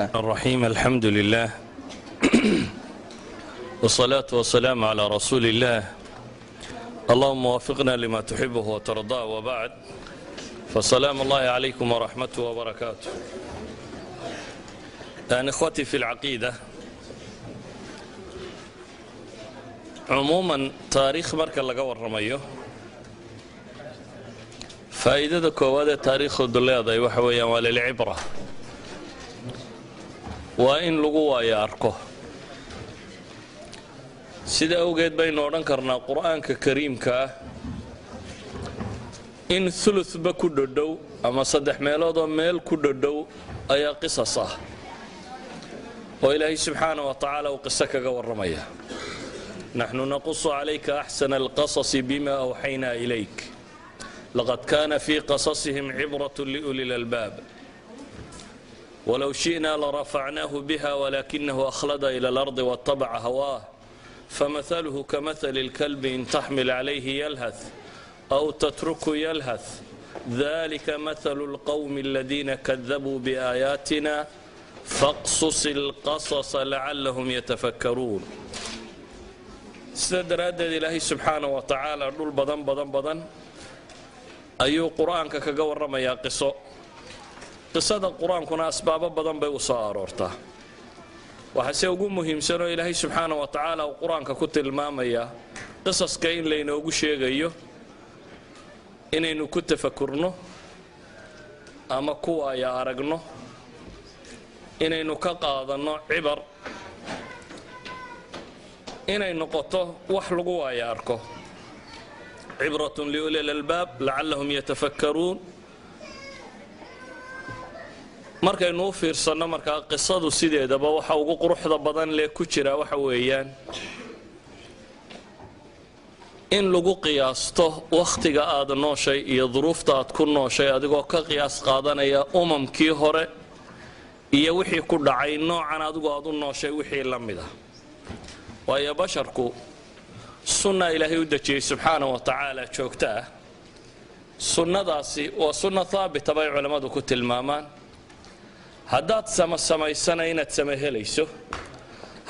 الرحيم الحمد لله والصلاة والسلام على رسول الله اللهم وفقنا لما تحبه وترضاه وبعد فسلام الله عليكم ورحمته وبركاته إخوتي في العقيدة عموما تاريخ marka laga warramayo faa'iidada koowaad ee taariikhdu leedahay waxa weeyaan waa lilcibra waa in lagu waayo arko sida awgeed baynu odhan karnaa qur'aanka kariimka ah in thuluthba ku dhodhow ama saddex meelood oo meel ku dhodhow ayaa qisas ah oo ilaahay subxaanahu wa tacaala uu qiso kaga warramaya نحن نقص عليك أحسن القصص بما أوحينا إليك لقد كان في قصصهم عبرة لأولي الألباب ولو شئنا لرفعناه بها ولكنه أخلد إلى الأرض واتبع هواه فمثله كمثل الكلب إن تحمل عليه يلهث أو تتركه يلهث ذلك مثل القوم الذين كذبوا بآياتنا فاقصص القصص لعلهم يتفكرون sida daraaddeed ilaahay subxaanahu wa tacaala dhul badan ayuu qur-aanka kaga warramayaa qisada qur-aankuna asbaabo badan bay u soo aroortaa waxaase ugu muhiimsanoo ilaahay subxaanahu wa tacaala uu qur-aanka ku tilmaamayaa qisaska in laynoogu sheegayo inaynu ku tafakurno ama kuwaaya aragno inaynu ka qaadanno cibar inay noqoto wax lagu waayo arko cibratun liuli lalbaab lacallahum yatafakkaruun markaynu u fiirsanno markaa qisadu sideedaba waxa ugu quruxda badan lee ku jira waxa weeyaan in lagu qiyaasto wakhtiga aad nooshay iyo duruufta aad ku nooshay adigoo ka qiyaas qaadanaya umamkii hore iyo wixii ku dhacay noocan adigoo aad u nooshay wixii la mida waayo basharku sunna ilaahay u dejiyey subxaanahu wa tacaala joogto ah sunnadaasi waa sunno haabita bay culammadu ku tilmaamaan haddaad samaysana inaad sama helayso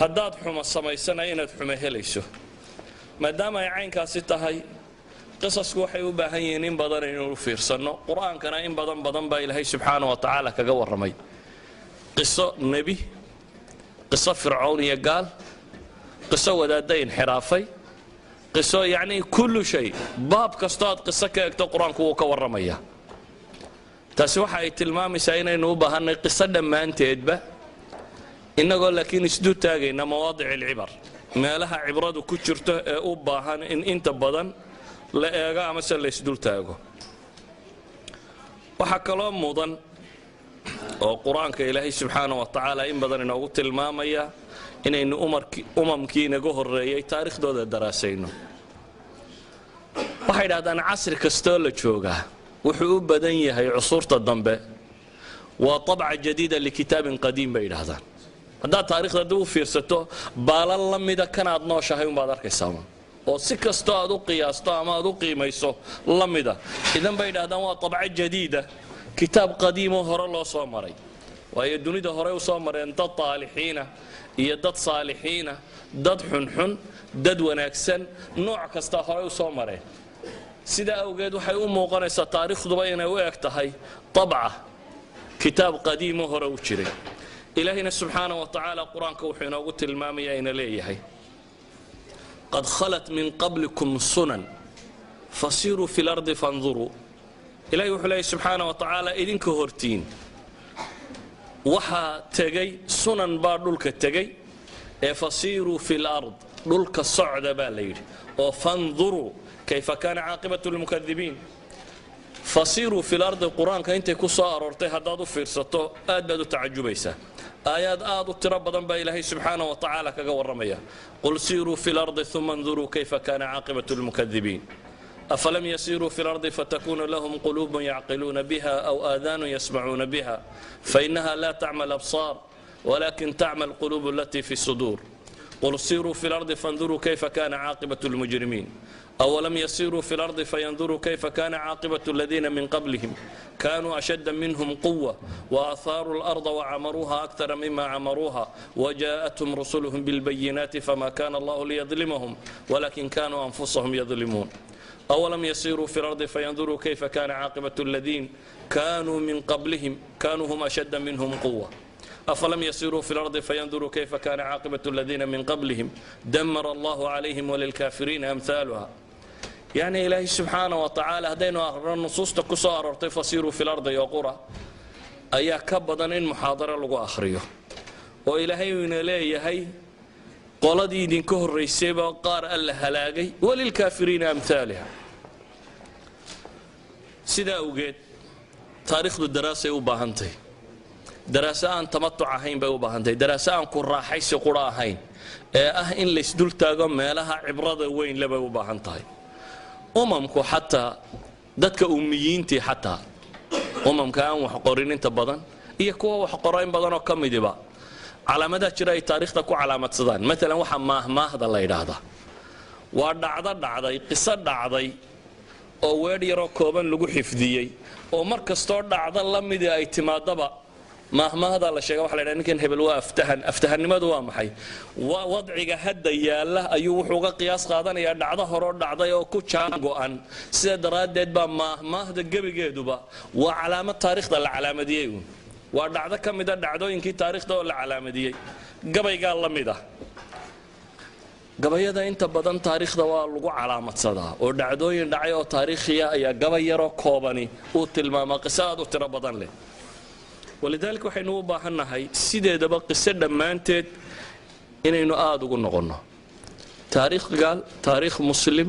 haddaad xumo samaysana inaad xumo helayso maadaama ay caynkaasi tahay qisasku waxay u baahan yihiin in badan inaynu fiirsanno qur-aankana in badan baa ilaahay subxaanahu wa tacaala kaga warramay qiso nebi qiso fircown iyo gaal qiso wadaadda inxiraafay qiso yacnii kullu shay baab kastoo aad qiso ka egto qur-aanku wuu ka warramayaa taasi waxa ay tilmaamaysaa inaynu u baahannay qiso dhammaanteedba innagoo laakiin isdu taagayna mawaadic alcibar meelaha cibradu ku jirto ee u baahan in inta badan la eego amase la isdul taago waxaa kaloo mudan oo qur-aanka ilaahay subxaanahu wa tacaala in badan inoogu tilmaamaya inaynu umamkii inaga horreeyey taariikhdooda daraasayno waxay dhahdaan casri kastoo la joogaa wuxuu u badan yahay cusuurta dambe waa طabca jadiida likitaabin qadiim bay yidhaahdaan haddaad taarikhda dib u fiirsato baalan la mida kanaad nooshahay unbaad arkaysaa oo si kastoo aad u qiyaasto ama aad u qiimayso la mida idan bay yidhahdaan waa طabca jadiida kitaab qadiimoo hore loo soo maray waayo dunida hore u soo mareen dad taalixiina iyo dad saalixiina dad xunxun dad wanaagsan nooc kasta hore u soo mareen sidaa awgeed waxay u muuqanaysaa taariikhduba inay u eg tahay طabca kitaab qadiimo hore u jiray ilaahina subxaanahu wa tacaala qur-aanka wuxuu inoogu tilmaamayaa ina leeyahay qad khalat min qablikum sunan fasiruu fi lardi fanduruu ilahay wuxuu leeyahy subxaanahu wa tacaala idinka hortiin waxaa tegay sunan baa dhulka tegay ee fasiiruu fi lard dhulka socda baa la yidhi oo fanduruu kayfa kaana caaqibatu lmukadibiin fasiiruu fi lardi qur-aanka intay ku soo aroortay haddaad u fiirsato aad baad u tacajubaysaa aayaad aad u tiro badan baa ilaahay subxaanahu wa tacaala kaga warramaya qul siiruu fi lardi uma nduruu kayfa kaana caaqibatu lmukadibiin أفلم يسيروا في الأرض فتكون لهم قلوب يعقلون بها أو آذان يسمعون بها فإنها لا تعمى الأبصار ولكن تعمى القلوب التي في الصدور قل سيروا في الأرض فانظروا كيف كان عاقبة المجرمين أولم يسيروا في الأرض فينظروا كيف كان عاقبة الذين من قبلهم كانوا أشد منهم قوة وأثاروا الأرض وعمروها أكثر مما عمروها وجاءتهم رسلهم بالبينات فما كان الله ليظلمهم ولكن كانوا أنفسهم يظلمون أولم يسيروا في الأرض فينظروا كيف كان عاقبة الذين كانوا من قبلهم كانوا هم أشد منهم قوة أفلم يسيروا في الأرض فينظروا كيف كان عاقبة الذين من قبلهم دمر الله عليهم وللكافرين أمثالها يعني إلهي سبحانه وتعالى هدينا النصوص تكسار فسيروا في الأرض يقرأ أيها كبضا إن محاضرة لغو أخريه وإلهي من إلهي هي قولدي دين كهر ريسيبا قار ألا هلاقي وللكافرين أمثالها سيدا أوجد تاريخ الدراسة وباهنتي دراسة أن تمتع هين بوباهنتي دراسة أن كراحيس قرا هين إن لسدول تاغم مالها عبرة وين لبوباهنتي أممكو حتى دتك أميينتي حتى أمم كان وحقورين أنت بدن هي كوا وحقورين بدن وكم يدبا على مدى جرى تاريخ تكو علامة صدان مثلا وحا ما هذا الله يراه ودعضي قصة دعضي أو وير يرو كوبان لغو حفظيي أو مركز طور دعضا لمدي اعتماد دبا ما هذا الله شيء waxa la yiraahdaa ninkan hebel waa aftahanimadu waa maxay wadciga hadda yaala ayuu wuxuu ka qiyaas qaadanaya dhacdo hore oo dhacday oo ku jaan go'an sida daraadeed ba maahda gabigeeduba waa calaamad taariikhda la calaamadiyay waa dhacdo kamid ah dhacdooyinkii taariikhda oo la calaamadiyay gabayga la mid ah gabayada inta badan taariikhda waa lagu calaamadsadaa oo dhacdooyin dhacay oo taariikhiya ayaa gabay yar oo koobani uu tilmaama qisad u tiro badan leh ولذلك waxaynu u baahannahay sideedaba qisad dhamaanteed inaynu aad ugu noqono taariikh muslim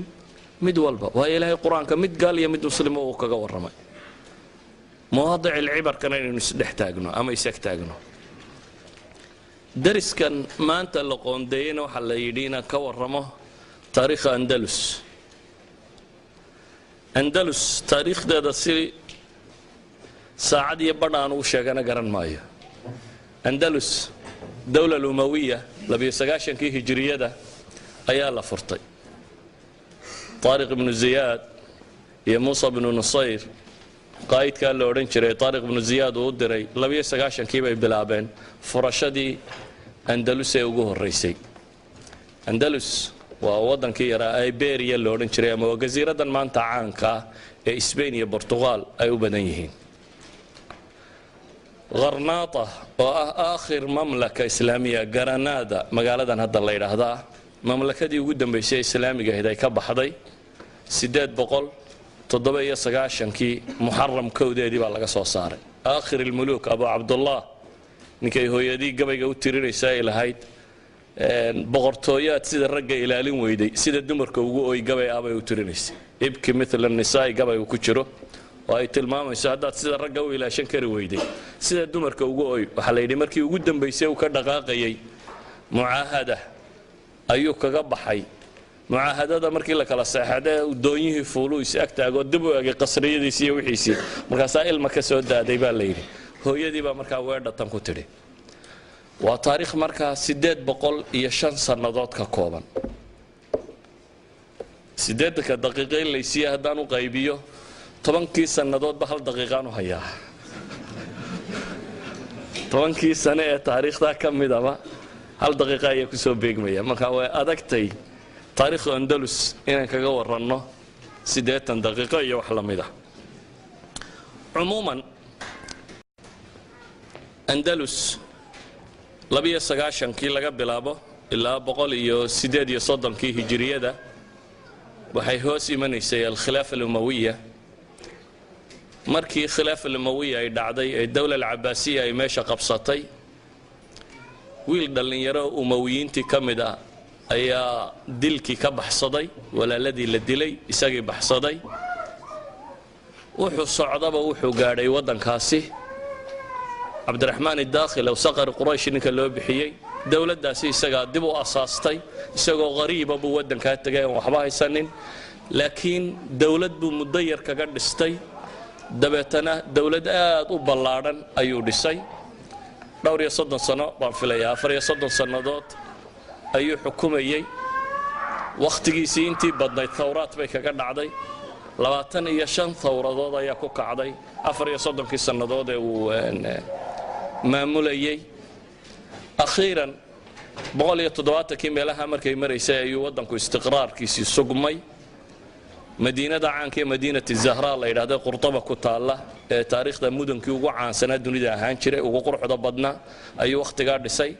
mid walba waa ilaahay quraanka mid gaal iyo mid muslim oo kaga waramay مواضع العبر كان inaynu isdhex taagno ama isag taagno dariskan maanta la qoondeeyna waxa la yidhiina ka waramo taariikh Andalus taariikhdeeda si ساعدي بدأ أنا وشجعنا قرن مايا أندلس دولة الأموية لبي سجاشن كي هجرية ده أيالا فرطي طارق بن زياد يا موسى بن نصير قائد كان لورنشري طارق بن زياد ودري لبي سجاشن كي بيلعبين فرشدي أندلس يوجه الرئيسي أندلس ووطن كي يرى إيبيريا لورنشري أما وجزيرة ما أنت عنكا إسبانيا برتغال أيو بدنيهين غرناطة وآخر مملكة إسلامية غرناطة مقالة هذا الله يرهدا مملكة دي قدام بيسي إسلامي هداي كبحضي سداد بقول تضبي سقاشن كي محرم كودي دي بالله صار آخر الملوك أبو عبد الله نكي هو يدي قبل جو تري رسائل هاي بغرطويات سيد الرجع إلى لين ويدي سيد الدمر كوجو قبل أبو يترينيس يبكي مثل النساء قبل وكشرو وأي تلمام سعادات سيد الرجع إلى شنكر ويدي سيد الدمر كوجو وحليدي مركي وجودن بيسيو كدقاقي معاهدة أيوك كجبحي معاهدة مركي لك على الساحة ودونيه فلوس أكتر قدبوا قصرية دي سي وحيسي مركاسائل مكسود ده يبان ليري هو يدي بمركا وارد تنكتري وتاريخ مركا سداد بقول يشان سنضات ككوبان سداد كدقيقين ليسيه هدانو قيبيو طبعا كي سنضات بحال دقيقانو هيا طبعا كي سنة تاريخ ده كم مدابا هل دقيقة يكسو بيجمية مركا وأدكتي تاريخ أندلس إن كجور رنّه سدات دقيقة يوحلا مده عموما أندلس لبيه سجاشن كي لقى بلابه إلا بقول يو سداد يصدم كي هجرية ده وحيهوسي من يسي الخلافة الأموية مركي خلافة الأموية يدعدي الدولة العباسية يماشى قبصتي ويل دلني يرى أمويين تكمدا ayaa dilkii ka baxsaday walaaladii la dilay isagii baxsaday wuxuu socdaba wuxuu gaadhay wadankaasi Cabdiraxmaan Dakhil oo saqar Quraysh ninka loo bixiyay dawladdaasi isaga dib u asaastay isagoo qariiba buu wadanka tagay waxba haysanin laakiin dawlad buu muddo yar kaga dhistay dabeetana dawlad aad u ballaaran ayuu dhisay dhowr iyo 30 sano baan filayaa 4 iyo 30 sanadood ayuu xukumayay wakhtigiisii intii badnayd thawraad bay kaga dhacday 25 thawradood ayaa ku kacday 34 sannadood ee uu maamulayay akhiiran 170 meelaha markay maraysay ayuu wadanku istiqraarkiisii sugmay madiinada caanka ee madiinada zahra la yiraahdo qurtaba ku taala ee taariikhda mudankii ugu caansanaa dunida ahaan jiray ugu quruxda badnaa ayuu waqtiga dhisay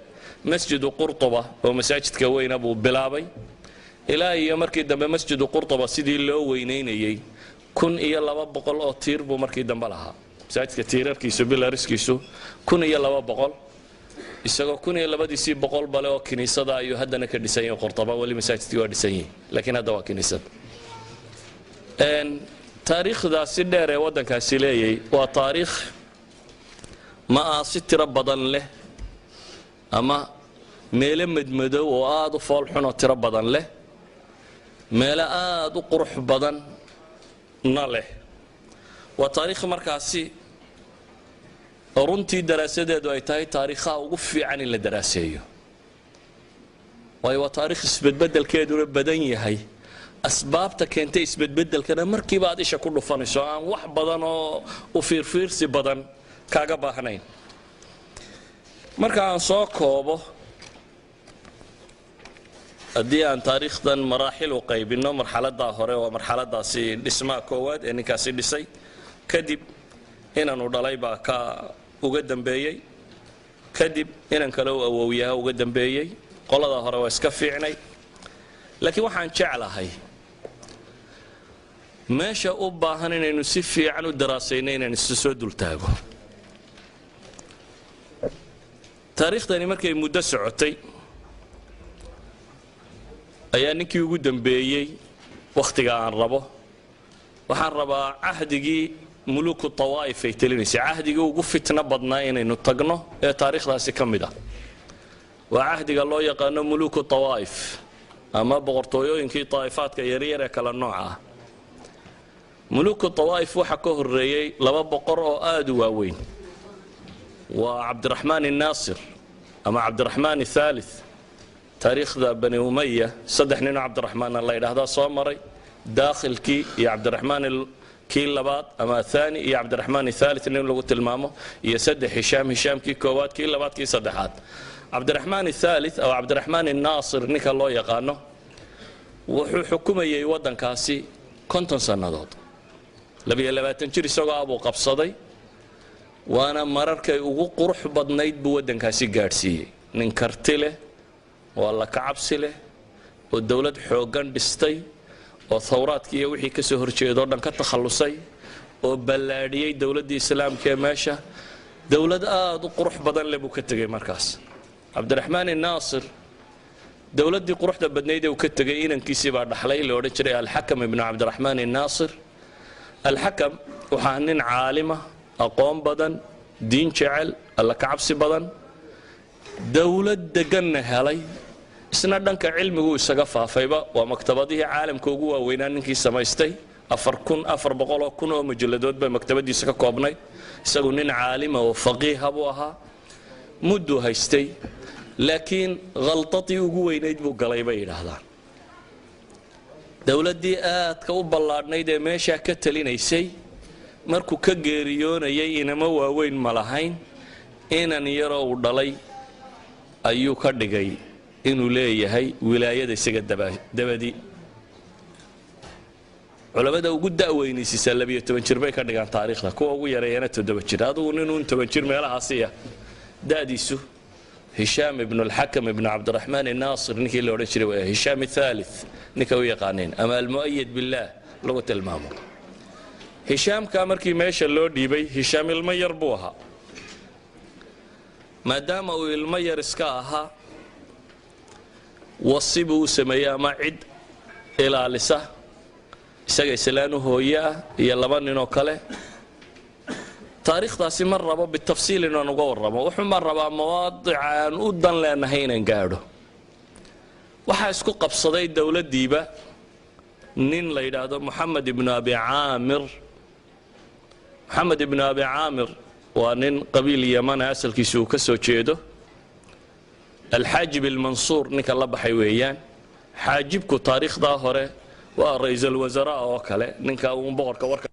masjid qurtaba oo masaajidka weyn buu bilaabay ilaa iyo markii dambe masjid qurtaba sidii loo weyneynayay 1200 oo tiir buu markii dambe lahaa masaajidka tiirarkiisu bilariskiisu 1200 isagoo 1200 bale oo kiniisada ayuu haddana ka dhisan yahay qurtaba wali masaajidkii waa dhisan yahay laakiin hadda waa kiniisad taariikhdaasi dheer ee wadankaasi leeyay waa taariikh ma si tiro badan leh ama meelo madmadow oo aad u fool xun oo tiro badan leh meelo aad u qurux badan na leh waa taariikh markaasi runtii daraasadeedu ay tahay taariikhaha ugu fiican in la daraaseeyo waayo waa taariikh isbedbedelkeeduna badan yahay asbaabta keentay isbedbedelkana markiiba aad isha ku dhufanayso aan wax badan oo u fiirfiirsi badan kaaga baahnayn marka aan soo koobo haddii aan taariikhdan maraaxil u qaybino marxaladda hore waa marxaladaasi dhismaha koowaad ee ninkaasi dhisay kadib inaanu dhalay baa ka uga dambeeyey kadib inan kale u awowyaha uga dambeeyey qolada hore waa iska fiicnay laakiin waxaan jeclahay meesha u baahan inaynu si fiican u daraasayno inaan isu soo dultaago taariikhdani markay muddo socotay ayaa ninkii ugu dambeeyey wakhtiga aan rabo waxaan rabaa cahdigii muluku tawaa'if ay talinaysay cahdigii ugu fitna badnaa inaynu tagno ee taariikhdaasi ka mid ah waa cahdiga loo yaqaano muluku tawaa'if ama boqortooyooyinkii طائفaadka yaryar ee kala nooca ah muluku tawaa'if waxa ka horeeyay laba boqor oo aad u waaweyn waa cabdiraxmaan الناصر ama cabdiraxmaan الثالث taariikhda bani umayya saddex nin oo cabdiraxmaan la yiraahdo soo maray daakhilkii iyo cabdiraxmaan kii labaad ama thani iyo cabdiraxmaan الثالث nin lagu tilmaamo iyo saddex hishaamkii koowaad kii labaad kii saddexaad cabdiraxmaan الثالث oo cabdiraxmaan الناصر ninka loo yaqaano wuxuu xukumayay wadankaasi 50 sanadood 22 jir isagoo abuu qabsaday waana mararkay ugu qurux badnayd buu wadankaasi gaadhsiiyey nin karti leh oo alla ka cabsi leh oo dawlad xoogan dhistay oo thawraadkii iyo wixii ka soo horjeedo dhan ka takhalusay oo ballaadhiyay dawladda islaamka ee meesha dawlad aad u qurux badan leh buu ka tagay markaas cabdiraxmaan الناصر dawladdii quruxda badnayd ee uu ka tagay inankiisii baa dhaxlay la odhan jiray alxakam ibnu cabdiraxmaan الناصر alxakam waxaa nin caalima aqoon badan diin jecel alla ka cabsi badan dawlad deganna helay isna dhanka cilmigu isaga faafayba waa maktabadihii caalamka ugu waaweynaa ninkii samaystay 400 oo majalladood bay maktabadiisa ka koobnayd isagu nin caalima oo faqiiha buu ahaa muddo haystay laakiin qaltadii ugu weynayd buu galay bay yiraahdaan dawladdii aadka u ballaadhnayd ee meesha ka talinaysay markuu ka geeriyoonayay inama waaweyn ma lahayn inan yaroo uu dhalay ayuu ka dhigay inuu leeyahay wilaayada isaga dabadii culamada ugu da'weynaysiisa 12 jir bay ka dhigaan taariikhda kuwa ugu yareeyana 7 jir adigu ninuu 7 jir meelahaasi ah داديسو هشام ابن الحكم ابن عبد الرحمن الناصر نكي اللي ورشري هشام الثالث نكوي قانين أما المؤيد بالله لغة المامور هشام كامركي ماشى اللو ديبي هشام المير بوها ما دام المير اسكاها وصيبه سميا معد إلى لسه isaga islaanu hooyaa iyo laba nin oo kale taariikhdaasi mar rabo bitafsiil inaan uga warramo wuxuu mar rabaa mawaadicaan u dan leenahay inaan gaadho waxa isku qabsaday dawladdiiba nin la yiraahdo Muhammad ibn Abi Aamir waa nin qabiil Yaman asalkiisu ka soo jeedo alxaajib almansuur ninka la baxay weeyaan. xaajibku taariikhdaa hore waa ra-iisul wasaraa oo kale, ninka uu boqorka warka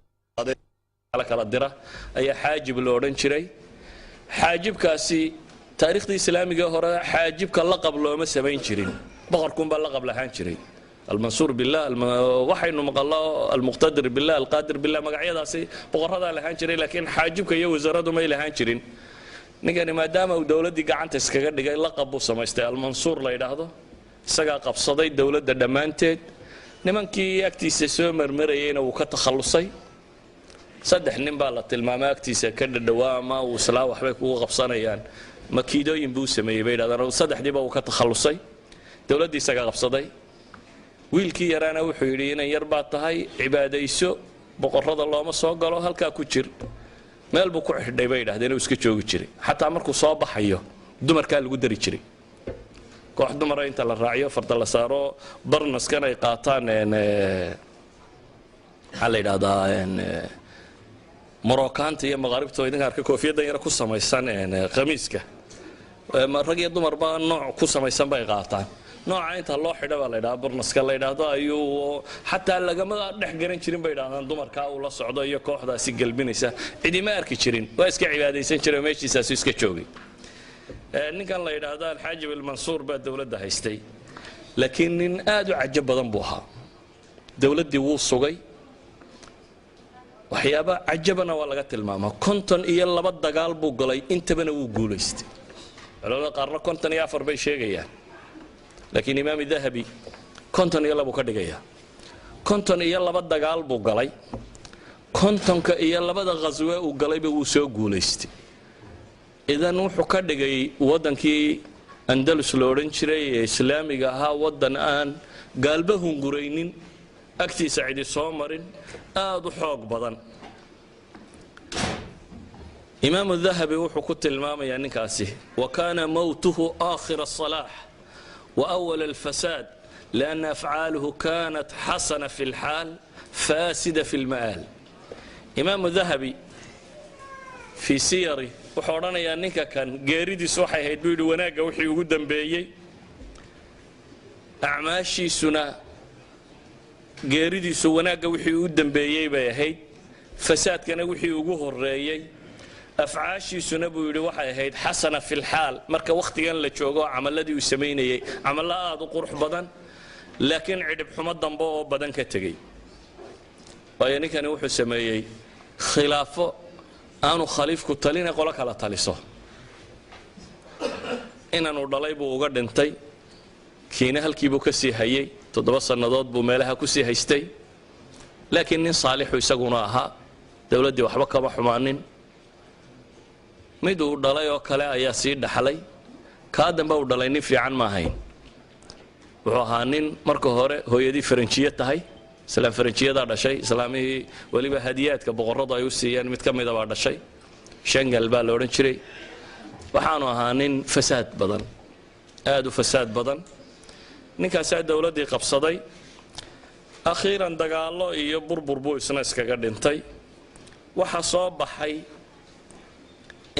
kala dira ayaa xaajib la odhan jiray. xaajibkaasi taariikhdii islaamiga hore xaajibka laqab looma samayn jirin, boqorkunbaa laqab lahaan jiray. almansuur billah, waxaynu maqalno almuqtadir billah, alqaadir billah, magacyadaasi boqoradaa lahaan jiray, laakiin xaajibka iyo wasaradu may lahaan jirin. ninkani maadaama uu dowladdii gacanta iskaga dhigay laqab buu samaystay almansuur la yidhaahdo, isagaa qabsaday dowladda dhammaanteed. nimankii agtiisa soo marmarayeyna wuu ka takhallusay. 3 nin baa la tilmaamay agtiisa ka dhadhawaa ama uu islaa waxbay kugu qabsanayaan, makiidooyin buu sameeyey bay yidhahdaan. 3diiba uu ka takhallusay, dowladdii isagaa qabsaday. wiilkii yaraana wuxuu yidhi inan yar baa tahay, cibaadayso, boqorrada looma soo galo, halkaa ku jir. meel buu ku xidhay bay yidhahdeen, uu iska joogi jiray. xataa markuu soo baxayo dumarkaa lagu dari jiray. koox dumara inta la raaciyo farda la saaro, barnaskan ay qaataan maxaa la yidhahdaa marookaanta iyo maqaaribta idinka arka koofiyaddan yara ku samaysan khamiiska, rag iyo dumarba nooc ku samaysan bay qaataan. nooca inta loo xidha baa la yidhaha barnaska la yidhaahdo, ayuu xataa lagama dhex garan jirin bay yidhahdaan dumarkaa uu la socdo iyo kooxdaasi gelbinaysa, cidima arki jirin, waa iska cibaadaysan jiray, meeshiisaasu iska joogay. ninkan la yidhaahdo alxaajib almansuur baa dowladda haystay, laakiin nin aad u cajo badan buu ahaa. dowladdii wuu sugay, waxyaaba cajabana waa laga tilmaamaa. 52 dagaal buu galay, intabana wuu guulaystay. culamada qaarna 54 bay sheegayaan, laakiin imaam dahabi 52 buu ka dhigayaa. 52 dagaal buu galay, 52 ghaswe uu galayba wuu soo guulaystay. idan wuxuu ka dhigay waddankii andalus la odhan jiray ee islaamiga ahaa waddan aan gaalba hunguraynin, agtiisa cidi soo marin, aad u xoog badan. imaamu dahabi wuxuu ku tilmaamayaa ninkaasi wakaana mowtuhu aakhira asalaax wa awala alfasaad lianna afcaaluhu kaanat xasana fi lxaal faasida fi lma'aal. imaamu dahabi fii siyari wuxuu odhanayaa ninka kan geeridiisu waxay ahayd buu yidhi wanaagga wixii ugu dambeeyey, acmaashiisuna geeridiisu wanaagga wixii ugu dambeeyey bay ahayd, fasaadkana wixii ugu horeeyey, afcaashiisuna buu yidhi waxay ahayd xasana fi lxaal. marka wakhtigan la joogo camaladii uu samaynayey camalo aad u qurux badan, laakiin cidhib xumo dambe oo badan ka tegey. waayo ninkani wuxuu sameeyey khilaafo aanu khaliifku talina qolo kala taliso. inanuu dhalay buu uga dhintay, kiina halkiibuu ka sii hayey, 7 sannadood buu meelaha ku sii haystay. laakiin nin saalixu isaguna ahaa, dowladdii waxba kama xumaanin. mid uu dhalay oo kale ayaa sii dhaxlay, kaa dambe uu dhalay nin fiican ma ahayn. wuxuu ahaa nin marka hore hooyadii faranjiye tahay, islaam faranjiyadaa dhashay, islaamihii weliba hadiyaadka boqorradu ay u siiyeen mid ka mida baa dhashay, shangal baa la odhan jiray. waxaanu ahaa nin fasaad badan, aad u fasaad badan. ninkaasaa dowladdii qabsaday, akhiiran dagaallo iyo burbur buu isna iskaga dhintay. waxaa soo baxay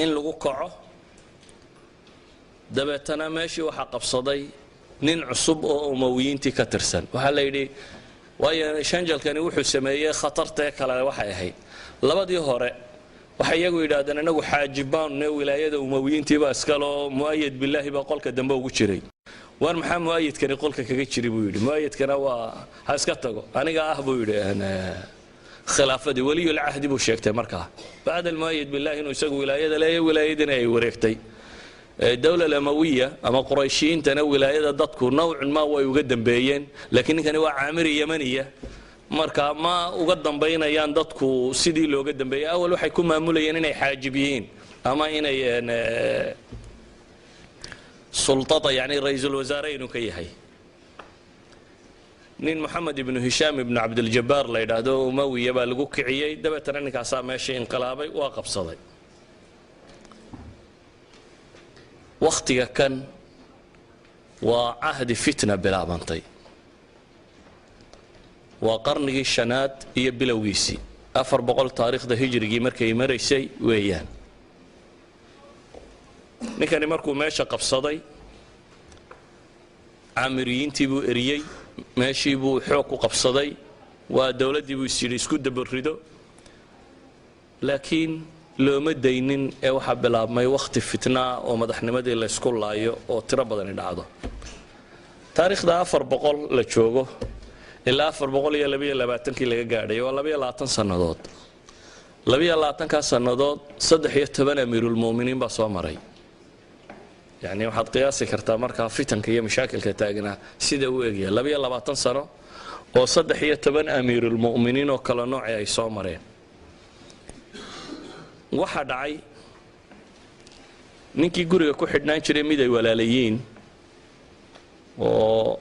in lagu kaco, dabeetana meeshii waxaa qabsaday nin cusub oo umawiyiintii ka tirsan. waxaa la yidhi waayo shanjalkani wuxuu sameeyey khatartee kale waxay ahayd, labadii hore waxay iyagu yidhaahdeen inagu xaajibaanne wilaayada umawiyiintiibaa iskaloo mu'ayad bilaahi baa qolka dambe ugu jiray. waar maxaa mu'ayadkani qolka kaga jiri buu yidhi, mu'ayadkana waa ha iska tago, aniga ah buu yidhi khilaafadii waliyulcahdi buu sheegtay. markaa bacda almu'ayad bilaahi inuu isagu wilaayada leeyahay, wilaayadina ay wareegtay. dowla alamawiya ama qurayshiyiintana wilaayada dadku nowcan ma way uga dambeeyeen, laakiin ninkani waa caamiri yamaniya, marka ma uga dambaynayaan dadku sidii looga dambeeyey. awal waxay ku maamulayeen inay xaajib yihiin ama inay sultada yani ra-iisul wasaare inuu ka yahay. nin moxamed ibnu hishaam ibnu cabdiljabaar la yidhaahdo umawiya baa lagu kiciyey, dabeetana ninkaasaa meeshii inqilaabay, waa qabsaday. wakhtiga kan waa cahdi fitna bilaabantay, waa qarnigii 5aad iyo bilowgiisii, 400 taariikhda hijrigii markay maraysay weeyaan. ninkani markuu meesha qabsaday caamiriyiintii buu eriyey meeshii buu xoog ku qabsaday waa dawladdii buu isyidhi isku dabarido laakiin looma daynin ee waxaa bilaabmay wakhti fitnaa oo madaxnimadii laysku laayo oo tiro badani dhacdo taariikhda 400 la joogo ilaa 422kii laga gaadhay waa 22 sannadood 22 sannadood 13 amiirulmu'miniin baa soo maray يعني waxaad qiyaasi kartaa markaa fitanka iyo mashaakilka taagnaa sida uu eegaya 22 sano oo 13 amiirulmu'miniin oo kala nooc ay soo mareen waxa dhacay ninkii guriga ku xidhnaan jiray mid ay walaalayiin oo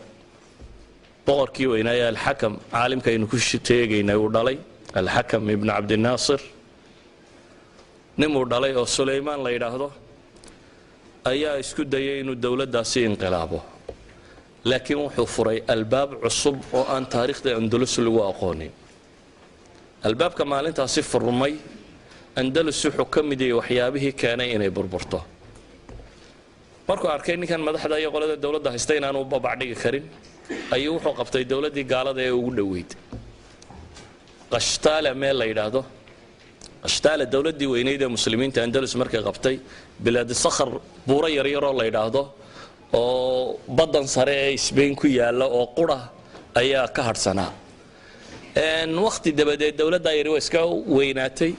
boqorkii weynaa al-Hakam caalimka aynu ku sheegaynay uu dhalay al-Hakam ibn Abd al-Nasir nimuu dhalay oo Sulaymaan la yiraahdo ayaa isku dayay inuu dawladdaasi inqilaabo laakiin wuxuu furay albaab cusub oo aan taariikhda Andalus lagu aqoonin albaabka maalintaasi furmay Andalus wuxuu ka mid yahay waxyaabihii keenay inay burburto markuu arkay ninkan madaxda iyo qolada dawladda haystay inaan u babacdhigi karin ayuu wuxuu qabtay dawladdii gaalada ee ugu dhaweyd qashtaala meel la yiraahdo qashtaala dawladdii weynayd ee muslimiinta Andalus markay qabtay bilaad sakhar buura yar yar oo la yiraahdo oo badan sare ee Spain ku yaala oo qura ayaa ka harsanaa waqti dabadeed dawladda ay iska weynaatay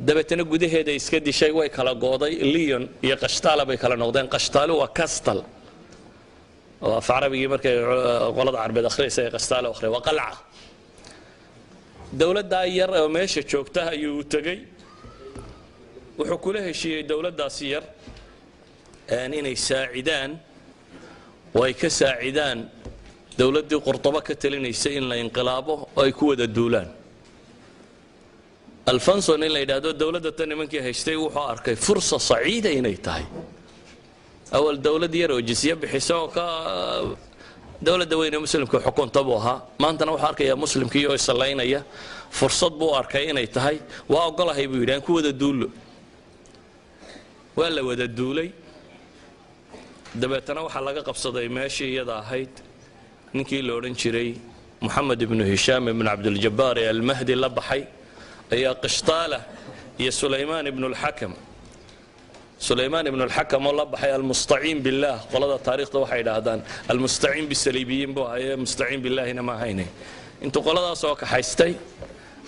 dabeetana gudaheeda iska dishay way kala gooday Lyon iyo qashtaala bay kala noqdeen qashtaalo waa castle oo Arabigii markay qolada Carbeed akhriisay qashtaalo akhri waa qalca dawladda yar oo meesha joogta ayuu tagay wuxuu kula heshiiyay dawladdaasi yar inay saacidaan way ka saacidaan dawladdii Qurtuba ka talinaysa in la inqilaabo oo ay ku wada duulaan Alfonso in la yiraahdo dawladda tan nimankii haystay wuxuu arkay fursad saciida inay tahay awal dawlad yar oo jisiya bixiso ka dawladda weyne muslimka xukunta buu ahaa maantana waxa arkaya muslimkii oo islaynaya fursad buu arkay inay tahay waa ogolahay buu yiraan ku wada duulo waa la wada duulay dabeetana waxa laga qabsaday meeshii iyada ahayd ninkii la oran jiray Muhammad ibn Hisham ibn Abd al-Jabbar al-Mahdi la baxay ayaa qashtaala iyo Sulaymaan ibn al-Hakam سليمان بن الحكم والله بحي المستعين بالله قلدا تاريخ ده waxay dhaahdaan المستعين بالسليبيين buu ayaa مستعين بالله ina ma hayne inta qoladaas oo ka haystay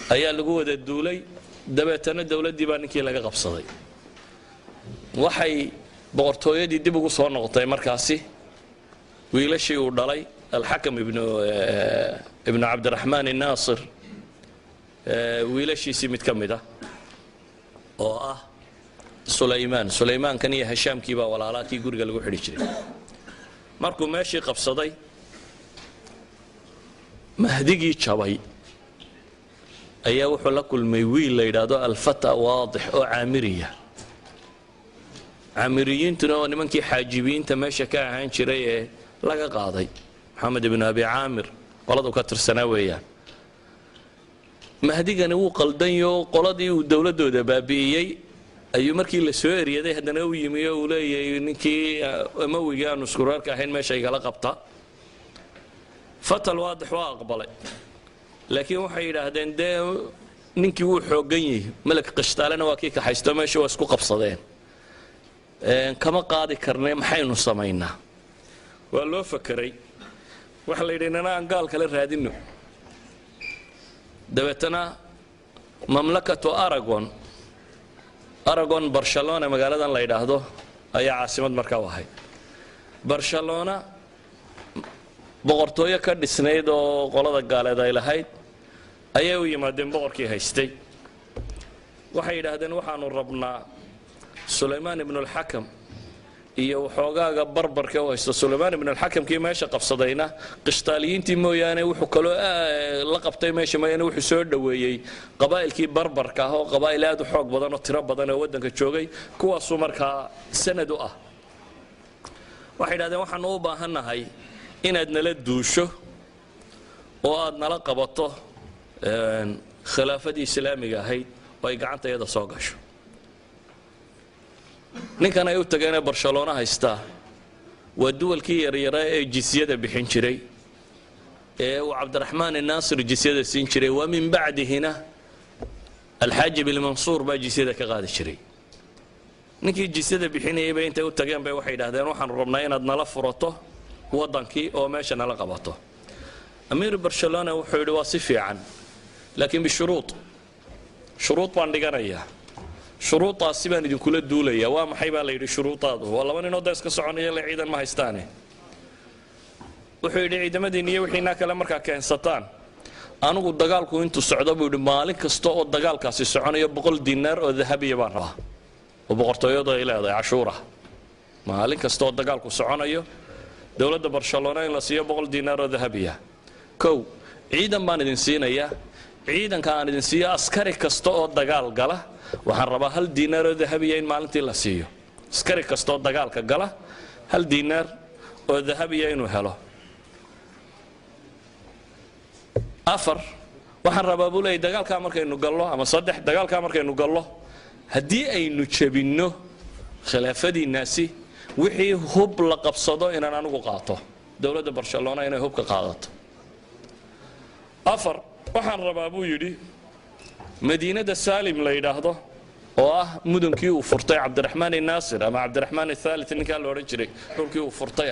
ayaa lagu wada duulay dabeetana dawladii baa ninkii laga qabsaday waxay boqortooyadii dib ugu soo noqotay markaasi wiilashii uu dhalay الحكم ابن عبد الرحمن الناصر wiilashiisi mid kamida oo سليمان كان يا هشام كيبا ولا كي غورغا لو خري جيري markuu meeshii qabsaday mahdigii jabay ayaa wuxuu la kulmay wiil la yiraahdo al-fata waadih oo caamiriya caamiriyiintuna oo nimankii xaajibiinta meesha ka ahaan jiray ee laga qaaday maxamed ibn abi aamir qoladu ka tirsanaa weeyaan mahdigana wuu qaldanyo qoladii uu dawladooda baabi'iyay ayuu markii la soo eriyaday hadana uu yimiyo uu leeyahay ninkii amawiga aanu iskureerka ahayn meesha ay kala qabta fatal waadix waa aqbalay laakiin waxay yiraahdeen de ninkii uu xoogan yahay malak qashtaalana waa kii ka haysto meesha waa isku qabsadeen kama qaadi karnay maxaynu sameeynaa waa loo fakiray waxa la yidhaynaa aan gaal kale raadino dabeetana mamlakatu Aragon Barcelona magaaladan la yiraahdo ayaa caasimad markaa wahay Barcelona boqortooyo ka dhisnayd oo qolada gaaleed ay lahayd ayay u yimaadeen boqorkii haystay waxay yiraahdeen waxaanu rabnaa Sulaymaan ibn al-Hakam iyo xoogaaga barbarka oo haysta Sulaymaan ibn al-Hakam kii meesha qabsadayna qishtaaliyiintii mooyaane wuxuu kale la qabtay meesha mooyaane wuxuu soo dhaweeyay qabaa'ilkii barbarka ah oo qabaa'il aad u xoog badan oo tiro badan oo wadanka joogay kuwaas markaa sanad u ah waxay yiraahdeen waxaan u baahanahay inaad nala duusho oo aad nala qabato khilaafadii islaamiga ahayd oo ay gacantayada soo gasho ninkan ay u tageen Barcelona haysta ودول كي يرى جزية بحين شري وعبد الرحمن الناصر جزية سين شري ومن بعد هنا الحاجب المنصور با جزية كغاد شري نكي جزية بحين يبا انت وتقيم بي وحي دهدين وحن ربنا ينادنا لفرطه وضنكي او ماشنا لقبطه أمير برشلونة وحيد واصفي عن لكن بالشروط شروط باندقانية شروط السبان يدين كل الدولية وما حيبا ليري شروطات والله وانا نودس كسعونية لعيدا ما هيستاني وحيد عيدا مدينية وحينا كلام مركا كان ستان أنا قد دقالكو انتو السعودة بيقول مالك كستو الدقال كاسي السعونية بقول دينار وذهبية بارها وبقرطيوضة إلى هذا عشورة مالك كستو الدقالكو السعونية دولة برشلونة إلا سيا بقول دينار وذهبية كو عيدا بان idin siinaya ciidanka aan idin siiyo askari kasta oo dagaal gala waxaan rabaa hal diinaar oo dahabiya in maalintii la siiyo askari kasta oo dagaalka gala hal diinaar oo dahabiya inuu helo afar waxaan rabaa bulay dagaalka markaynu gallo ama saddex dagaalka markaynu gallo haddii aynu jabinno khilaafadiinaasi wixii hub la qabsado inaan anigu qaato dowladda Barcelona inay hub ka qaadato afar waxaan rabaa buu yidhi madiinada Saalim la yiraahdo oo ah mudankii uu furtay Cabdiraxmaan Naasir ama Cabdiraxmaan Thalith ninka la oran jiray dhulkii uu furtay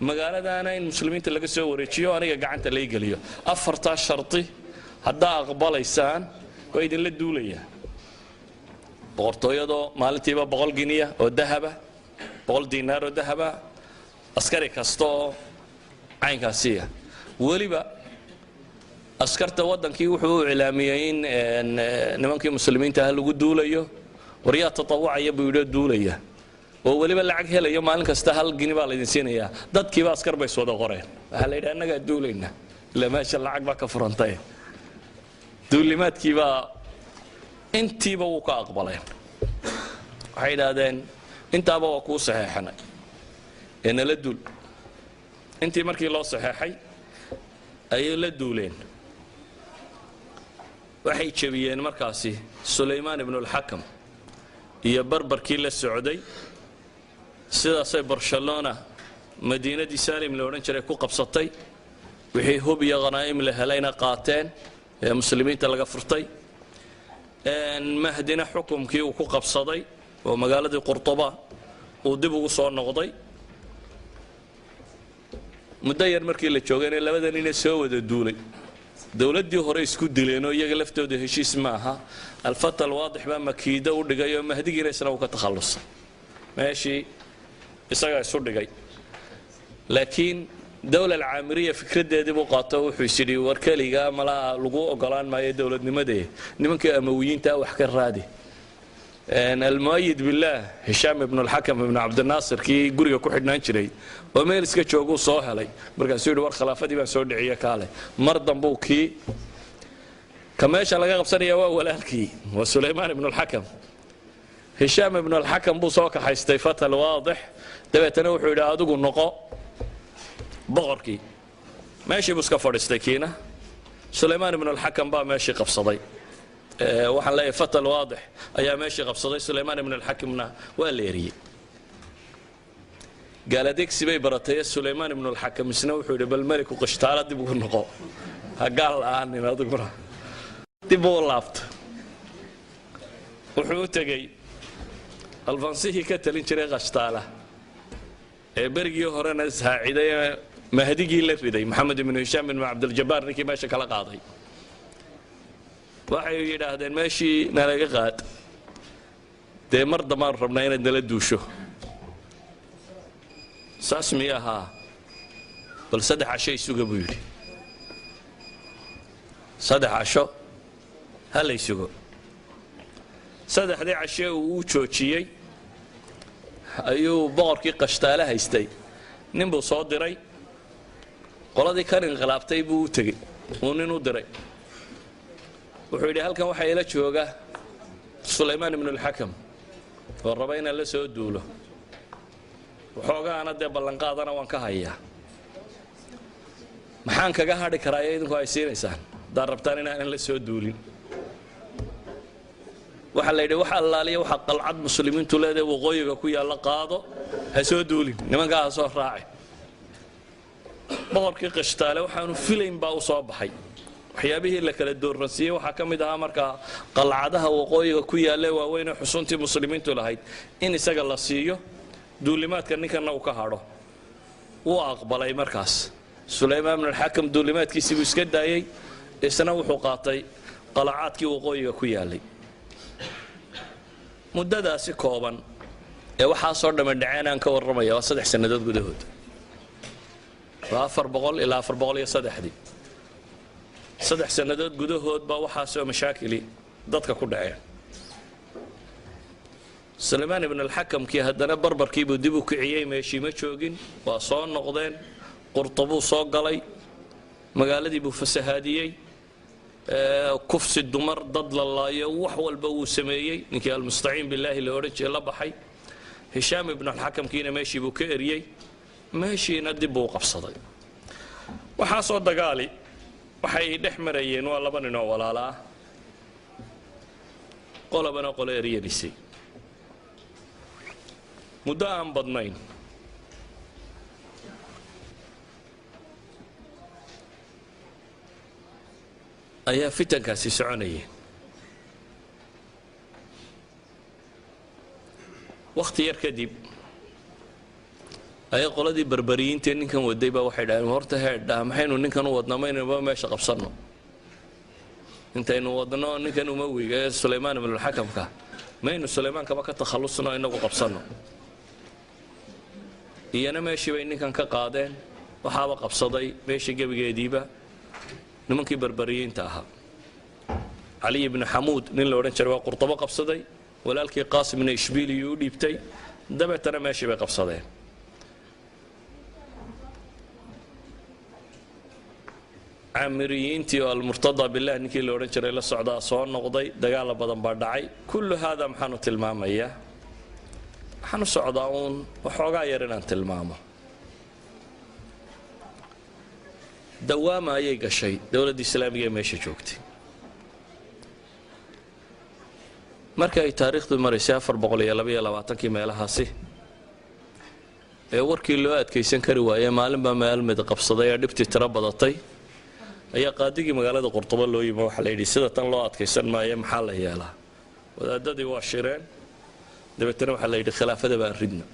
magaaladaana in muslimiinta laga soo wareejiyo aniga gacanta la igaliyo afarta sharti haddaa aqbalaysaan way idin la duulaya boqortooyada maalintiiba 100 giniya oo dahaba 100 diinaar oo dahaba askari kasto caynkaasiya waliba askarta wadankii wuxuu cilaamiyay in nimankii muslimiinta ah lagu duulayo wariya tatawucaya buu yidhi duulaya oo waliba lacag helayo maalin kasta hal gini baa la idin siinaya dadkiiba askar bay soo qoreen waxa la yiraahdaa anaga duulayna ila meesha lacag baa ka furantay duulimaadkiiba intiiba uu ka aqbalay waxay yiraahdeen intaaba waa ku saxeexnay in la duul intii markii loo saxeexay ay la duuleen waxay jabiyeen markaasi Suleymaan ibn al-Hakam iyo barbarkii la socday sidaasay Barcelona madiinadii Saalim la oran jiray ku qabsatay wixii hub iyo qanaa'im la helayna qaateen ee muslimiinta laga furtay mahdina xukumkii uu ku qabsaday oo magaaladii Qurtuba uu dib ugu soo noqday muddo yar markii la joogay labadan inay soo wada duulay dawladdii hore isku dileen oo iyaga laftooda heshiis ma aha al-Fath al-Waadix ba makiida u dhigay oo mahdigiina isna uu ka takhalusay meeshii isaga isu dhigay laakiin dawlad al-Aamiriya fikradeedii buu qaato wuxuu yiri war kaliga mala lagu ogolaan maayo dawladnimadii nimankii amawiyiinta wax ka raadi المؤيد بالله هشام بن الحكم بن عبد الناصر كي غوريga ku xidhnaan jiray oo meel iska joogo soo helay markaas uu war khilaafadii baan soo dhiciye kaale mar dambu ki kameesha laga qabsanaya waa walaalkii waa Suleymaan ibn al-Hakam هشام ibn al-Hakam buu soo ka haystay Fath al-Waadix dabeetana wuxuu yiraahdaa adigu noqo boqorkii meeshii buu iska fadhiistay kiina Suleymaan ibn al-Hakam baa meeshii qabsaday waxaan leeyahay Fath al-Waadix ayaa meeshii qabsaday Suleymaan ibn al-Hakimna waa leeriyay قال سبي برتي سليمان بن الحكم سنوحوا بالملك وقشتالة دبوا النقاء قال عني ما ذكره دبوا اللافت وحوته جاي الفانسيه كتلين شري قشتالة برجي هرنا ساعدة مهدي جيل في محمد بن هشام بن عبد الجبار نكي ماشي كلا قاضي waxay yiraahdeen meeshii nalaga qaad de mar damaar rabnaa inaan dala duusho saasmiyaha bal saddex cashay suga buu yiri saddex casho hal ay sugo saddexdii cashay uu joojiyay ayuu boqorkii qashtaale haystay nin buu soo diray qoladii kan inqilaabtay buu u tagay uu nin u diray wuxuu yidhi halkan waxaa ila jooga Suleymaan ibn al-Hakam oo raba inaan la soo duulo waxoogaana dee ballanqaadana waan ka hayaa maxaan kaga hadhi karaa idinku ay siinaysaan haddaad rabtaan inaan la soo duulin waxaa la yidhi waxa allaaliya waxa qalcad muslimiintu leedahay waqooyiga ku yaalla qaado ha soo duulin nimankaa ha soo raacin boqorkii qashtaale waxaanu filayn baa u soo baxay waxyaabihii la kala dooransiiyey waxaa ka mid ahaa markaa qalcadaha waqooyiga ku yaalla waaweyn ee xusuntii muslimiintu lahayd in isaga la siiyo duulimaadka ninkanna uu ka hadho wuu aqbalay markaas sulaymaan ibn alxakam duulimaadkiisii buu iska daayey isna wuxuu qaatay qalacaadkii waqooyiga ku yaallay muddadaasi kooban ee waxaasoo dhamma dhaceen aan ka warramaya waa 3 sannadood gudahood waa 400 ilaa 403 3 sannadood gudahood baa waxaasoo mashaakili dadka ku dhaceen sulaymaan ibn alxakamkii haddana barbarkiibuu dib u kiciyey meeshii ma joogin waa soo noqdeen qurtabuu soo galay magaaladii buu fasahaadiyey kufsi dumar dad la laayo wax walba wuu sameeyey ninkii almustaciin billaahi la odhan jiray la baxay hishaam ibn alxakamkiina meeshii buu ka eriyey meeshiina dib buu qabsaday waxaasoo dagaali waxay dhex marayeen waa 2 nin oo walaala ah qolabana qole eriyadisay muddo aan badnayn ayaa fitankaasi soconayeen wakhti yar kadib ayay qoladii barbariyiintii ninkan waday baa waxay dhaaheen horta heedha maxaynu ninkan u wadnaa maynaba meesha qabsanno intaynu wadno ninkan umawiga ee sulaymaan ibn alxakamka maynu sulaymaan kaba ka takhallusno inagu qabsanno iyana meeshii bay ninkan ka qaadeen waxaaba qabsaday meeshii gebigeediiba nimankii barbariyiinta ahaa cali ibn xamuud nin la odhan jiray waa qurtabo qabsaday walaalkii qaasim ibn ishbiili u dhiibtay dabeetana meeshii bay qabsadeen caamiriyiintii oo almurtadaa billah ninkii la odhan jiray la socdaa soo noqday dagaala badan baa dhacay kullu haadaa maxaanu tilmaamayaa waxaanu socdaa uun waxoogaa yar inaan tilmaamo dawaama ayay gashay dowladda islaamiga ee meesha joogtay marka ay taariikhdu maraysay 422 meelahaasi ee warkii loo adkaysan kari waayay maalinba meel mid qabsaday ee dhibtii tiro badatay ayaa qaadigii magaalada qurtuba loo yimi waxa la yidhi sida tan loo adkaysan maayo maxaa la yeelaa wadaadadii waa shireen dabeetana waxa la yidhi khilaafada baan ridna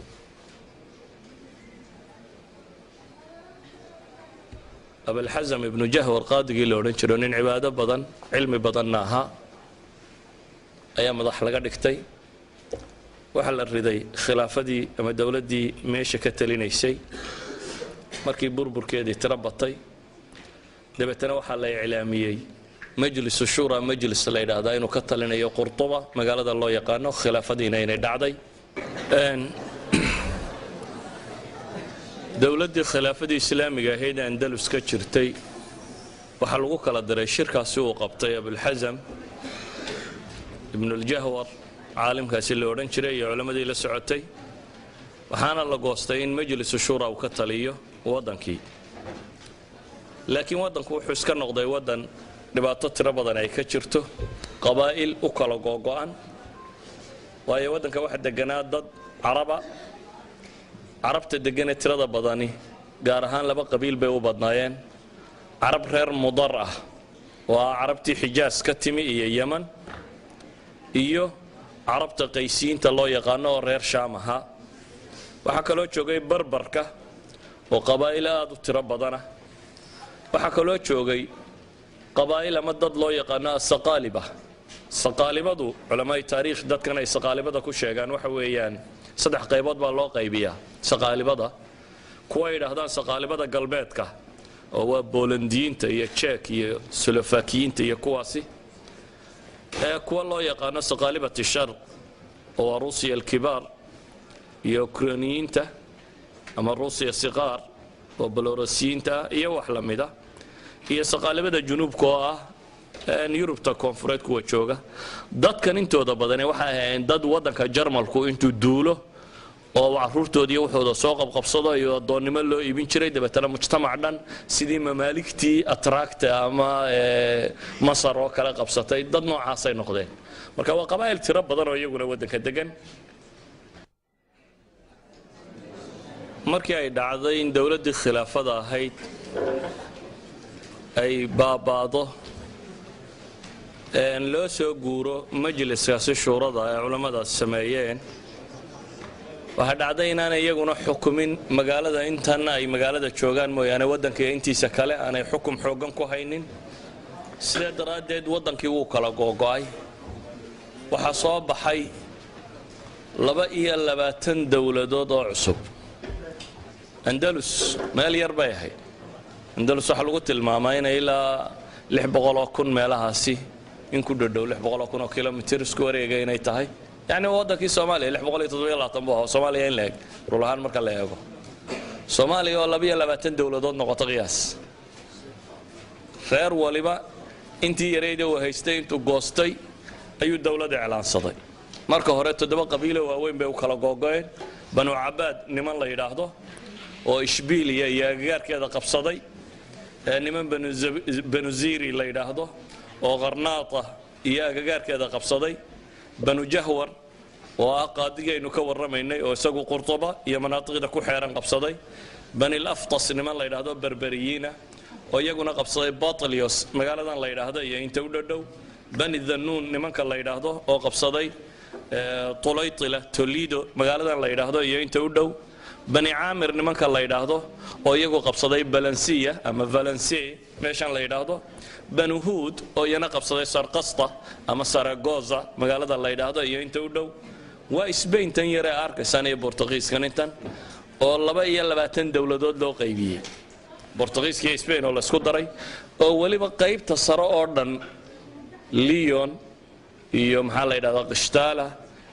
abalxasam ibnu jahwar qaadigii la odhan jiro nin cibaado badan cilmi badanna ahaa ayaa madax laga dhigtay waxaa la riday khilaafadii ama dowladdii meesha ka talinaysay markii burburkeedii tiro batay dabeetana waxaa la iclaamiyey majlisu shura majlis la yidhaahdaa inuu ka talinayo qurtuba magaalada loo yaqaano khilaafadiina inay dhacday dowladdii khilaafadii islaamiga ahayd ee andalus ka jirtay waxaa lagu kala diray shirkaasi uu qabtay abulxasam ibnuljahwar caalimkaasi la odhan jiray iyo culammadii la socotay waxaana la goostay in majlisu shura uu ka taliyo waddankii laakiin waddanku wuxuu iska noqday waddan dhibaato tiro badan ay ka jirto qabaa'il u kala googo'an waayo waddanka waxa deganaa dad carabta deganee tirada badani gaar ahaan 2 qabiil bay u badnaayeen carab reer mudar ah oo ah carabtii xijaas ka timi iyo yeman iyo carabta qaysiyiinta loo yaqaano oo reer shaam ahaa waxaa kaloo joogay barbarka oo qabaa'il aad u tiro badana waxaa kaloo joogay qabaa'il ama dad loo yaqaano asaqaaliba saqaalibadu culamada taariikh dadkan ay saqaalibada ku sheegaan waxa weeyaan 3 qaybood baa loo qaybiyaa saqaalibada kuwa yidhaahdaan saqaalibada galbeedka oo waa boolandiyiinta iyo jeek iyo slovakiyiinta iyo kuwaasi kuwa loo yaqaano saqaalibati sharq oo waa ruusiya alkibaar iyo ukrainiyiinta ama ruusiya siqaar oo balorosiyiinta iyo wax la mida iyo saqaalibada junuubka oo ah yurubta koonfureed kuwa jooga dadkan intooda badane waxay ahaayeen dad waddanka jarmalku intuu duulo oo caruurtoodii wuxuuda soo qabqabsado iyo adoonnimo loo iibin jiray dabeetana mujtamac dhan sidii mamaaligtii atraakta ama masar oo kale qabsatay dad noocaasay noqdeen marka waa qabaa'il tiro badan oo iyaguna waddanka degan markii ay dhacday in dowladdii khilaafada ahayd ay baabaado loo soo guuro majliskaasi shuurada ee culammadaas sameeyeen waxaa dhacday inaanay iyaguna xukumin magaalada intanna ay magaalada joogaan mooyaane waddanka intiisa kale aanay xukum xooggan ku haynin sidaa daraaddeed waddankii wuu kala googo'ay waxaa soo baxay 22 dowladood oo cusub andalus meel yar bay ahayd andalus waxaa lagu tilmaamaa inay ilaa 600,000 meelahaasi in ku dhadhow 600,000 oo kilomitir isku wareega inay tahay yani waddankii soomaaliya 627 buu ahaa soomaaliya in la eg rul ahaan marka la eego soomaaliya oo 22 dowladood noqoto qiyaas reer waliba intii yareeyay uu haystay intuu goostay ayuu dawladda iclaansaday marka hore 7 qabiilo waaweyn bay u kala googo'een banu cabaad niman la yiraahdo oo ishbiiliya iyo agagaarkeeda qabsaday niman banu ziiri la yiraahdo oo qarnaata iyo agagaarkeeda qabsaday banu jahwar oo qaadigeenu ka warramaynay oo isagu qurtuba iyo manaatiqda ku xeeran qabsaday bani al-aftas niman la yiraahdo berberiyiina oo iyaguna qabsaday Batlios magaaladan la yiraahdo iyo inta u dhadhow bani dhanuun nimanka la yiraahdo oo qabsaday Tulaytila Toledo magaaladan la yiraahdo iyo inta u dhow bani Amir nimanka la yiraahdo oo iyagu qabsaday Valencia ama Valencia meeshan la yiraahdo banu Hud oo yana qabsaday Sarqasta ama Saragoza magaalada la yiraahdo iyo inta u dhow waa Spain tan yare arkaysan ee Portugiiskan intan oo 22 dowladood loo qaybiyay Portugiiska iyo Spain oo la isku daray oo waliba qaybta sare oo dhan Lyon iyo maxaa la yiraahdaa Qishtaala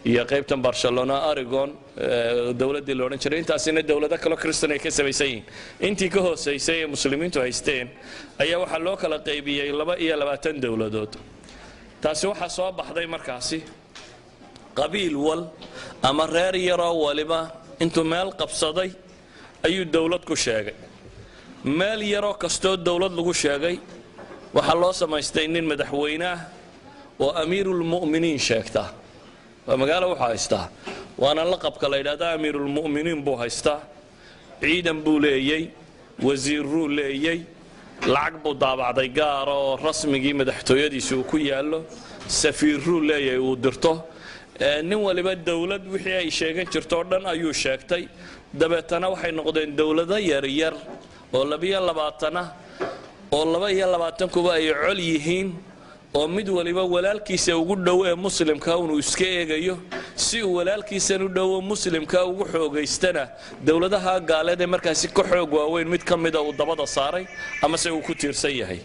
iyo qaybtan Barcelona Aragon dawladii loo oran jiray intaasina dawlado kale Kristaan ay ka sameeyeen intii ka hooseysay ee muslimiintu haysteen ayaa waxa loo kala qaybiyay 22 dawladood taasi waxa soo baxday markaasi qabiil wal ama reer yaro waliba intuu meel qabsaday ayuu dawlad ku sheegay meel yaro kasto dawlad lagu sheegay waxa loo samaystay nin madaxweynaha oo amiirul mu'miniin sheegta magaalo waxa haystaa waana laqabka la yiraahdo amiirul mu'miniin buu haystaa ciidan buu leeyay wasiirru leeyay lacag buu daabacday gaar oo rasmigii madaxtooyadiisu ku yaalo safiirru leeyay uu dirto nin waliba dawlad wixii ay sheegan jirto dhan ayuu sheegtay dabeetana waxay noqdeen dawlado yar yar oo 22 oo 22 kuba ay col yihiin oo mid waliba walaalkiisa ugu dhow ee muslimka uu iska eegayo si uu walaalkiisa u dhow muslimka ugu xoogaystana dawladaha gaaleed ee markaas ka xoog waaweyn mid kamida uu dabada saaray ama se uu ku tiirsan yahay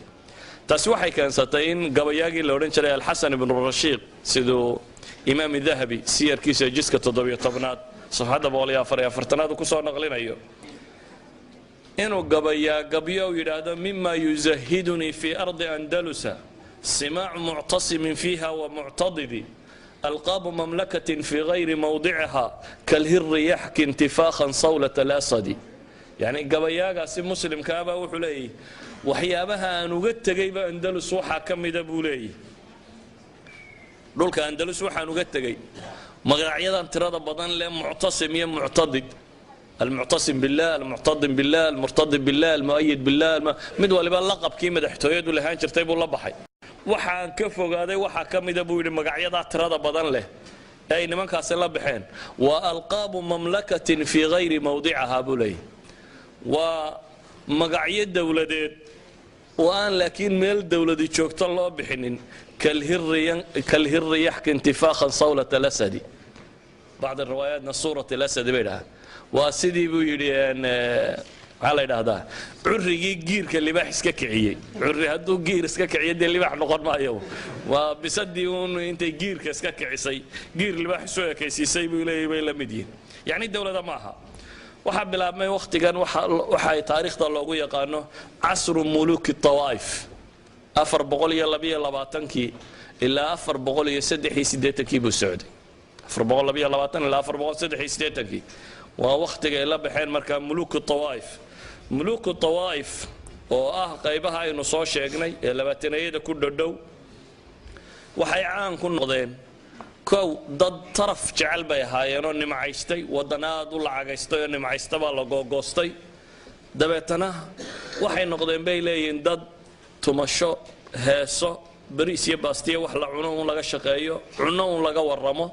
taasi waxay keensatay in gabayaagii la oran jiray al-Hasan ibn Rashid sidoo imaam Dhahabi siyarkiisa jiska 17aad safxada 144aad ku soo naqlinayo inuu gabayo yiraahdo mimma yuzahiduni fi ardi andalusa سماع معتصم فيها ومعتضد ألقاب مملكة في غير موضعها كالهر يحكي انتفاخا صولة الأسد يعني قبياغا سي مسلم كابا وحلي وحيابها نغت جيب أندلس وحا كم دبولي دولك أندلس وحا نغت جيب مغرعيدا تراد بدن لهم معتصم يم معتضد المعتصم بالله المعتضم بالله المرتضي بالله المؤيد بالله مدوى لبا لقب كيما دحتويد ولا هان جرتay buu la baxay waxaan ka fogaaday waxa kamida buu yiri magacyada tirada badan leh ay nimankaas la baxeen wa alqab mamlakatin fi ghayri mawdi'aha bulay wa magacyo dawladeed waan laakiin meel dawladi joogto loo bixinin kalhir yahki intifakhan sawlat al-asad بعض الروايات صورة الأسد بينها واسدي بيدين على هذا عري جير كاللي باح سككعيه عري هدو جير سككعيه دي اللي باح نقول ما يوم وبصدقون انت جير كسككعسي جير اللي باح سوى كيسي بيلا مدين يعني الدولة ده معها وحب لما وقت كان وحي تاريخ الله يقانو عصر ملوك الطوائف أفر بقول يلا بيا لباتنكي إلا أفر بقول يسدحي سديتكي بالسعودي أفر بقول بيا لباتن إلا أفر بقول سدحي سديتكي ووقت إلا بحين مركب ملوك الطوائف ملوك الطوائف قيبها إنه صار شيء لباتنية كل دو وحي عان كن نضين kow dad taraf jecel bay ahaayeenoo nimcaystay wadanaad u lacagaystay oo nimcaysta baa la googoostay dabeetana waxay noqdeen bay leeyihiin dad tumasho heeso bariis iyo baastiya wax la cuno un laga shaqeeyo cuno un laga waramo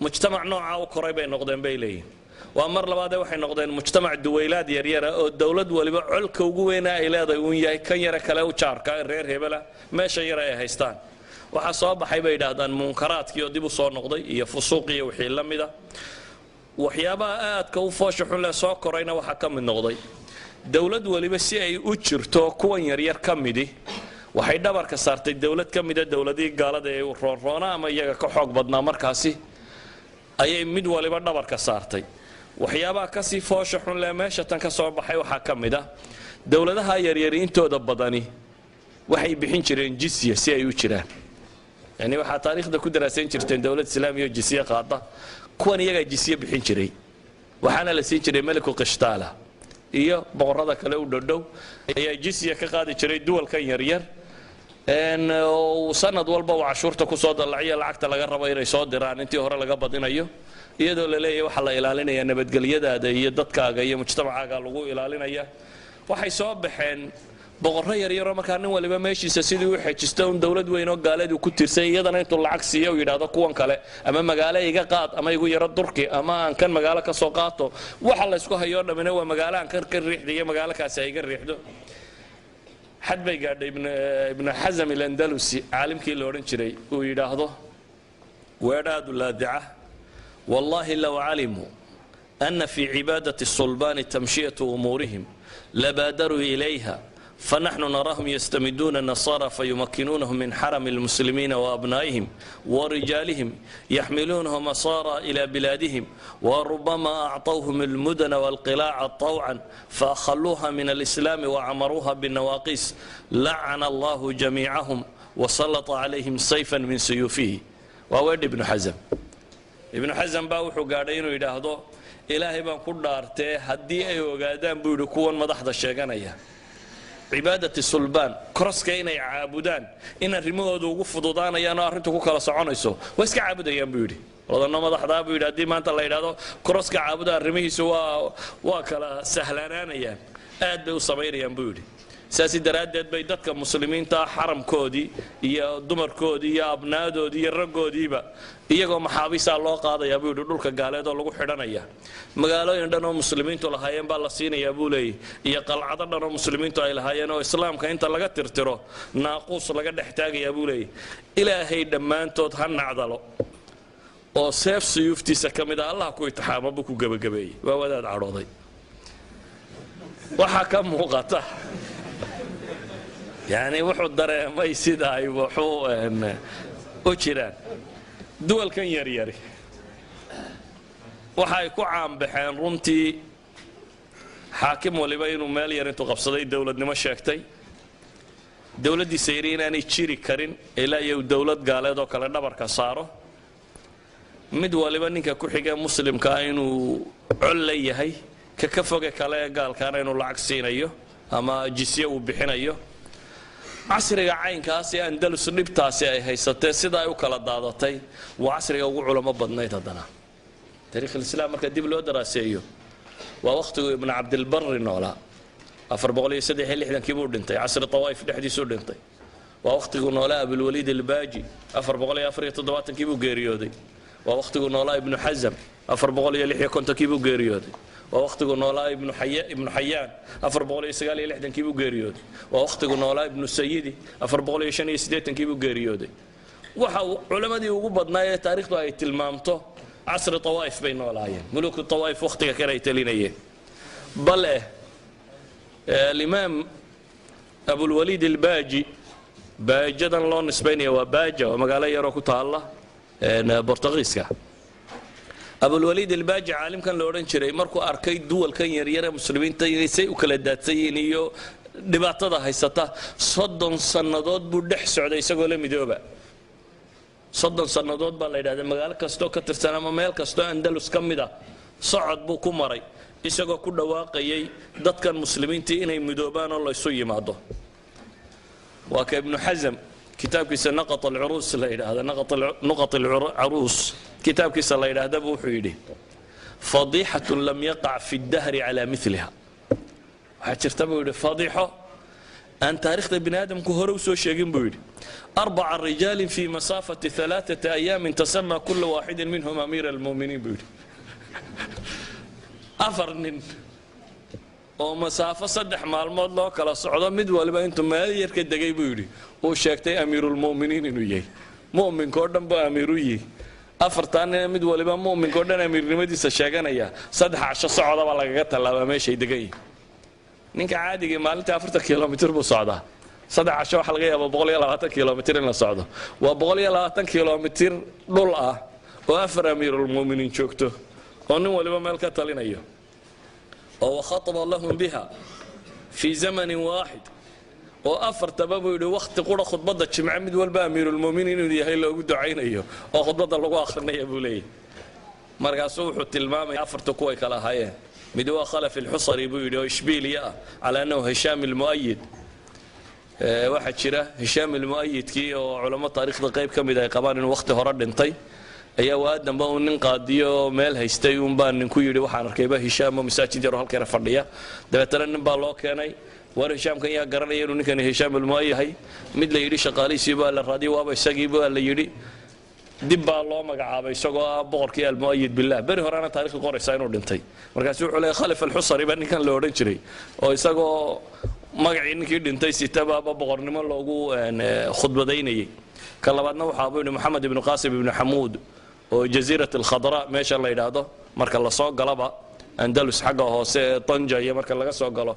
mujtamac nooca u koray bay noqdeen bay leeyihiin waa mar labaad waxay noqdeen mujtamac duwaylaad yaryar oo dawlad waliba colka ugu weyn ay leedahay uu yahay kan yara kale u jaarka reer hebela meesha yar ay haystaan waxa soo baxay bay yiraahdaan munkaraadkii oo dib u soo noqday iyo fusuuq iyo wixii la mid ah waxyaabaha aadka u foosho xun la soo korayna waxa ka mid noqday dawlad waliba si ay u jirto kuwan yaryar ka midi waxay dhabarka saartay dawlad ka mid ah dawladii gaalada ee roona ama iyaga ka xoog badnaa markaasi ayay mid waliba dhabarka saartay waxyaabaha ka sii foosho xun la meesha tan ka soo baxay waxa ka mid ah dawladaha yaryar intooda badani waxay bixin jireen jizya si ay u jiraan yani waxa taariikhda ku daraasayn jirteen dawlad islaamiga jizya qaada kuwan iyaga jizya bixin jiray waxaana la siin jiray maliku qishtaala iyo boqorada kale u dhow ayaa jizya ka qaadi jiray duwalkan yaryar sanad walba waa cashuurta ku soo dalaciya lacagta laga rabo inay soo diraan intii hore laga badinayo iyadoo la leeyahay waxa la ilaalinaya nabadgelyadaada iyo dadkaaga iyo mujtamacaaga lagu ilaalinaya waxay soo baxeen boqorro yaryaroo markaa nin waliba meeshiisa sidii u xejisto un dawlad weyn oo gaaleedu ku tirsay iyadana intuu lacag siiyo yidhaahdo kuwan kale ama magaalo iga qaad ama igu yaro durki ama aan kan magaalo ka soo qaato waxa la isku hayo dhamina waa magaalo aan kan ka riixdo iyo magaalakaasi ay iga riixdo xad bay gaadhay ibnu xasam al-andalusi caalimkii la odhan jiray uu yidhaahdo weedhaadu laadica wallahi low calimuu ana fii cibaadati الsulbaani tamshiyatu umuurihim labaadaruu ilayha فنحن نراهم يستمدون النصارى فيمكنونهم من حرم المسلمين وأبنائهم ورجالهم يحملونهم أسارى إلى بلادهم وربما أعطوهم المدن والقلاع طوعا فأخلوها من الإسلام وعمروها بالنواقيس لعن الله جميعهم وسلط عليهم سيفا من سيوفه وأود ابن حزم ابن حزم باوحو قاعدين ويداهدو إلهي بان كل دارته هدي أيو قادان بيدو كون مدحض الشيغانية عبادة السلبان كرسك إني عابدان إن الرمود وقف ضدان يا نار أنتوا كلا صعونيسو وإسك عابد يا بيودي وضعنا ما ضحى بيودي هدي ما أنت الله يرادو كرسك عابدان رميه سوا وكلا سهلانان يا آد بيوصبير يا بيودي ساسي درادات بيدتك مسلمين تا حرم كودي يا دمر كودي يا أبنادودي يا رجودي با iyagoo maxaabiisa loo qaadaya buu dhulka gaaleed oo lagu xidhanaya magaalooyin dhan oo muslimiintu lahaayeen baa la siinaya buu leeyahay iyo qalcado dhan oo muslimiintu ay lahaayeen oo islaamka inta laga tirtiro naaqus laga dhex taagaya buu leeyahay ilaahay dhammaantood ha nacdalo oo seef suyuftiisa kamid ah allah ku itixaamo buu ku gabagabeeyay waa wadaad cadhooday waxa ka muuqata yani wuxuu dareemay sida ay wuxuu u jiraan duwalkan yaryari waxay ku caanbaxeen runtii xaakim waliba inuu meel yar intuu qabsaday dawladnimo sheegtay dawladdiisa yari inaanay jiri karin ilaa iyo dawlad gaaleed oo kale dhabarka saaro mid waliba ninka ku xigay muslimka inuu col leeyahay ka foge kale gaalkaana inuu lacag siinayo ama jisye uu bixinayo casriga caynkaas ee andalus dhibtaasi ay haysatee sida ay u kala daadatay waa casriga ugu culamo badnayd haddana taariikh islaam marka dib loo daraaseeyo waa waqtigu ibn cabdilbarri noolaa 463 buu dhintay casri tawaif dhexdiisuu dhintay waa waqtigu noolaa abulwaliid albaaji 474 buu geeriyooday waa waqtigu noolaa ibnu xasam 456 buu geeriyooday ووقتكم نولا ابن حيان أفربغولي سجالي لحدن كيبو جريودي ووقتكم نولا ابن سيدي أفربغولي شني سديتن كيبو جريودي وحو علماء دي وجبنا تاريخ ده يتلمامته عصر طوائف بين ولايين ملوك الطوائف وقتها كره يتلينيه بل الإمام أبو الوليد الباجي باجدا لون إسبانيا وباجا ومقالة يروكو الله برتغيسكا أبو الوليد الباجي عالم كان لورين شري مركو أركي دول كان يريرا مسلمين تيسي وكلادات سينيو دبعتها هيستا صدن سنادات بودح سعودي سقول مدوبة صدن سنادات بالله مقال كستو كترسنا مميل كستو أندلس كمدا صعد بو كمري إسقو كل واقعي دت كان مسلمين تيني مدوبان الله يسوي معده وكابن حزم kitaabkiisa naqat alcuruus la yidhaahda nuqat alcaruus kitaabkiisa la yidhaahdaba wuxuu yidhi fadiixatun lam yaqac fi ddahri calaa miliha waxaa jirta buu yidhi fadiixo aan taariikhda bini aadamku hore u soo sheegin buu yidhi 4 rijaal fi masaafati 3 ayaamin tasama kula waaxidin minhum amiira almu'miniin buu yidhi 4 nin oo masaafo 3 maalmood loo kala socdo mid waliba intuu meel yar ka degay buu yidhi uu sheegtay amiirulmu'miniin inuu yahay mu'minkoo dhan buu amiiru yihi 4 nin mid waliba mu'minkoo dhan amiirnimadiisa sheeganaya 3 casho socodaba lagaga tallaabaa meeshay degan yihiin ninka caadiga maalintii 40 kilomitir buu socdaa 3 casho waxa laga yaabaa 120 kilomitir in la socdo waa 120 kilomitir dhul ah oo 4 amiirulmu'miniin joogto oo nin waliba meel ka talinayo oo khataba lahum biha fi zaman waahid oo 4 tababa yidhi waqti qura khudbada jimca mid walba amiirulmu'miniin inuu yahay loogu ducaynayo oo khudbada lagu akhrinayo buu leeyahay markaasuu wuxuu tilmaamay 4 kuway kala ahaayeen mid waa khalaf alxusari buu yidhi oo ishbiiliya ah cala annahu hishaam almu'ayid waxaa jira hishaam almu'ayidkii oo culamo taariikhda qayb ka mid ay qabaan inuu waqti hore dhintay ayaa waadanba uu nin qaadiyo meel haystay uun baa ninku yidhi waxaan arkayba hishaam oo masaajid yar oo halkeena fadhiya dabeetana nin baa loo keenay war hishaamkan yaa garanaya inuu ninkani hishaam almu'ayid yahay mid la yidhi shaqaalihiisii baa la raadiyay waaba isagii baa la yidhi dib baa loo magacaabay isagoo ah boqorkii almu'ayid billah beri horena taariikhda qoraysaa inuu dhintay markaasuu wuxuu leeyahay khalif alxusari baa ninkan la odhan jiray oo isagoo magacii ninkii dhintay sitabaaba boqornimo loogu khudbadaynayay ka labaadna waxaa buu yidhi maxamed ibnu qaasim ibnu xamuud oo jasiirat alkhadra meesha la yidhaahdo marka la soo galaba andalus xagga hoose ee tanja iyo marka laga soo galo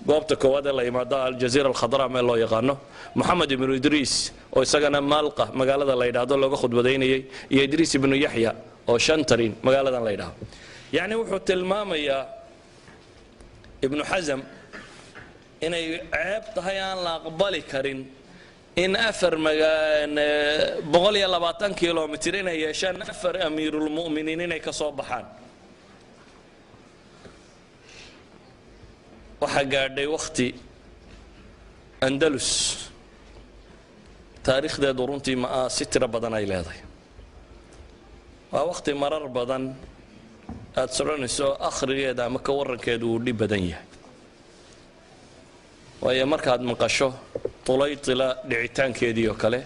goobta koowaad ee la yimaado aljaziira alkhadra meel loo yaqaano moxamed ibnu idriis oo isagana maalqa magaalada la yidhaahdo looga khudbadaynayay iyo idriis ibnu yaxya oo shantarin magaaladan la yidhaahdo yacni wuxuu tilmaamayaa ibnu xasam inay ceeb tahay aan la aqbali karin in 120 kilomitir inay yeeshaan 4 amiirulmu'miniin inay ka soo baxaan waxaa gaadhay waqti andalus taariikhdeedu runtii si tiro badan ay leedahay waa waqti marar badan aad soconayso akhrigeeda ama ka warankeedu uu dhib badan yahay waayo markaad maqasho tulaytila dhicitaankeedii oo kale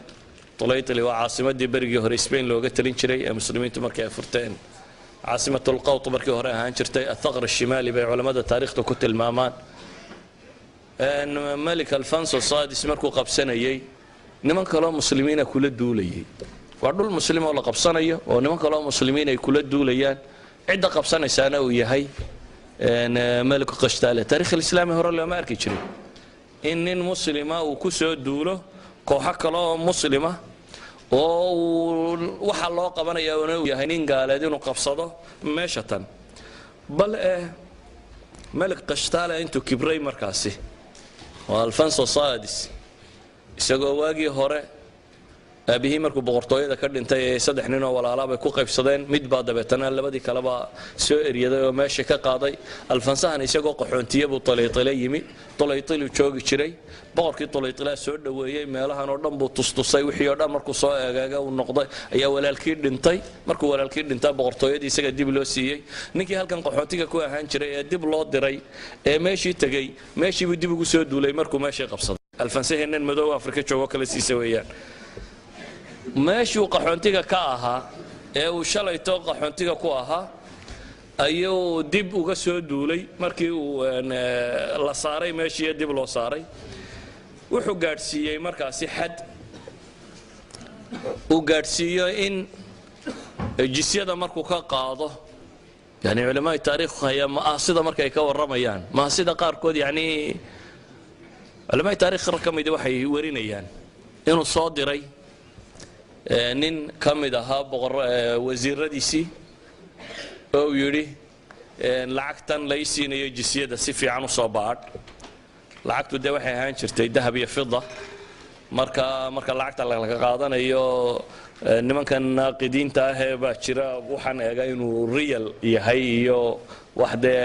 tulaytili waa caasimadii berigii hore Spain looga talin jiray ee muslimiintu markay furteen caasimatul qawt markii hore ahaan jirtay athaqr shimaali bay culimada taariikhda ku tilmaamaan malik alfonso sadis markuu qabsanayay niman kale oo muslimiina kula duulayay waa dhul muslim oo la qabsanayo oo niman kale oo muslimiin ay kula duulayaan cidda qabsanaysaana uu yahay malik qashtaale taariikh islaami hore lama arki jirin in nin muslima uu ku soo duulo kooxo kale oo muslima oo waxa loo qabanaya uu yahay nin gaaleed inuu qabsado meesha tan bal malik qashtaale intuu kibray markaasi waa alfonso sadis isagoo waagii hore aabihii markuu boqortooyada ka dhintay ee 3 nin oo walaalaha bay ku qaybsadeen mid baa dabeetana labadii kaleba soo eriyaday oo meesha ka qaaday alfansahan isagoo qaxoontiye buu talaytile yimi talaytilu joogi jiray boqorkii talaytila soo dhaweeyay meelahan oo dhan buu tustusay wixii oo dhan markuu soo eegaaga uu noqday ayaa walaalkii dhintay markuu walaalkii dhintay boqortooyadii isaga dib loo siiyay ninkii halkan qaxoontiga ku ahaan jiray ee dib loo diray ee meeshii tagay meeshii buu dib ugu soo duulay markuu meeshii qabsaday alfansahan madow Afrika joogo kala siisay weeyaan meeshuu qaxoontiga ka ahaa ee uu shalayto qaxoontiga ku ahaa ayuu dib uga soo duulay markii uu la saaray meeshii dib loo saaray wuxuu gaadhsiiyay markaasi xad uu gaadhsiiyo in jisyada markuu ka qaado yani culimada taariikhdu haya maasida markay ka waramayaan maasida qaarkood yani culimada taariikhda ka mid waxay warinayaan inuu soo diray nin ka mid ahaa wasiiradiisii oo yidhi lacagtan la ii siinayo jisyada si fiican u soo baadh lacagtu dee waxay ahaan jirtay dahab iyo fida marka lacagta laga qaadanayo nimankan naaqidiinta ah ee baa jira waxaan eega inuu real yahay iyo wax dee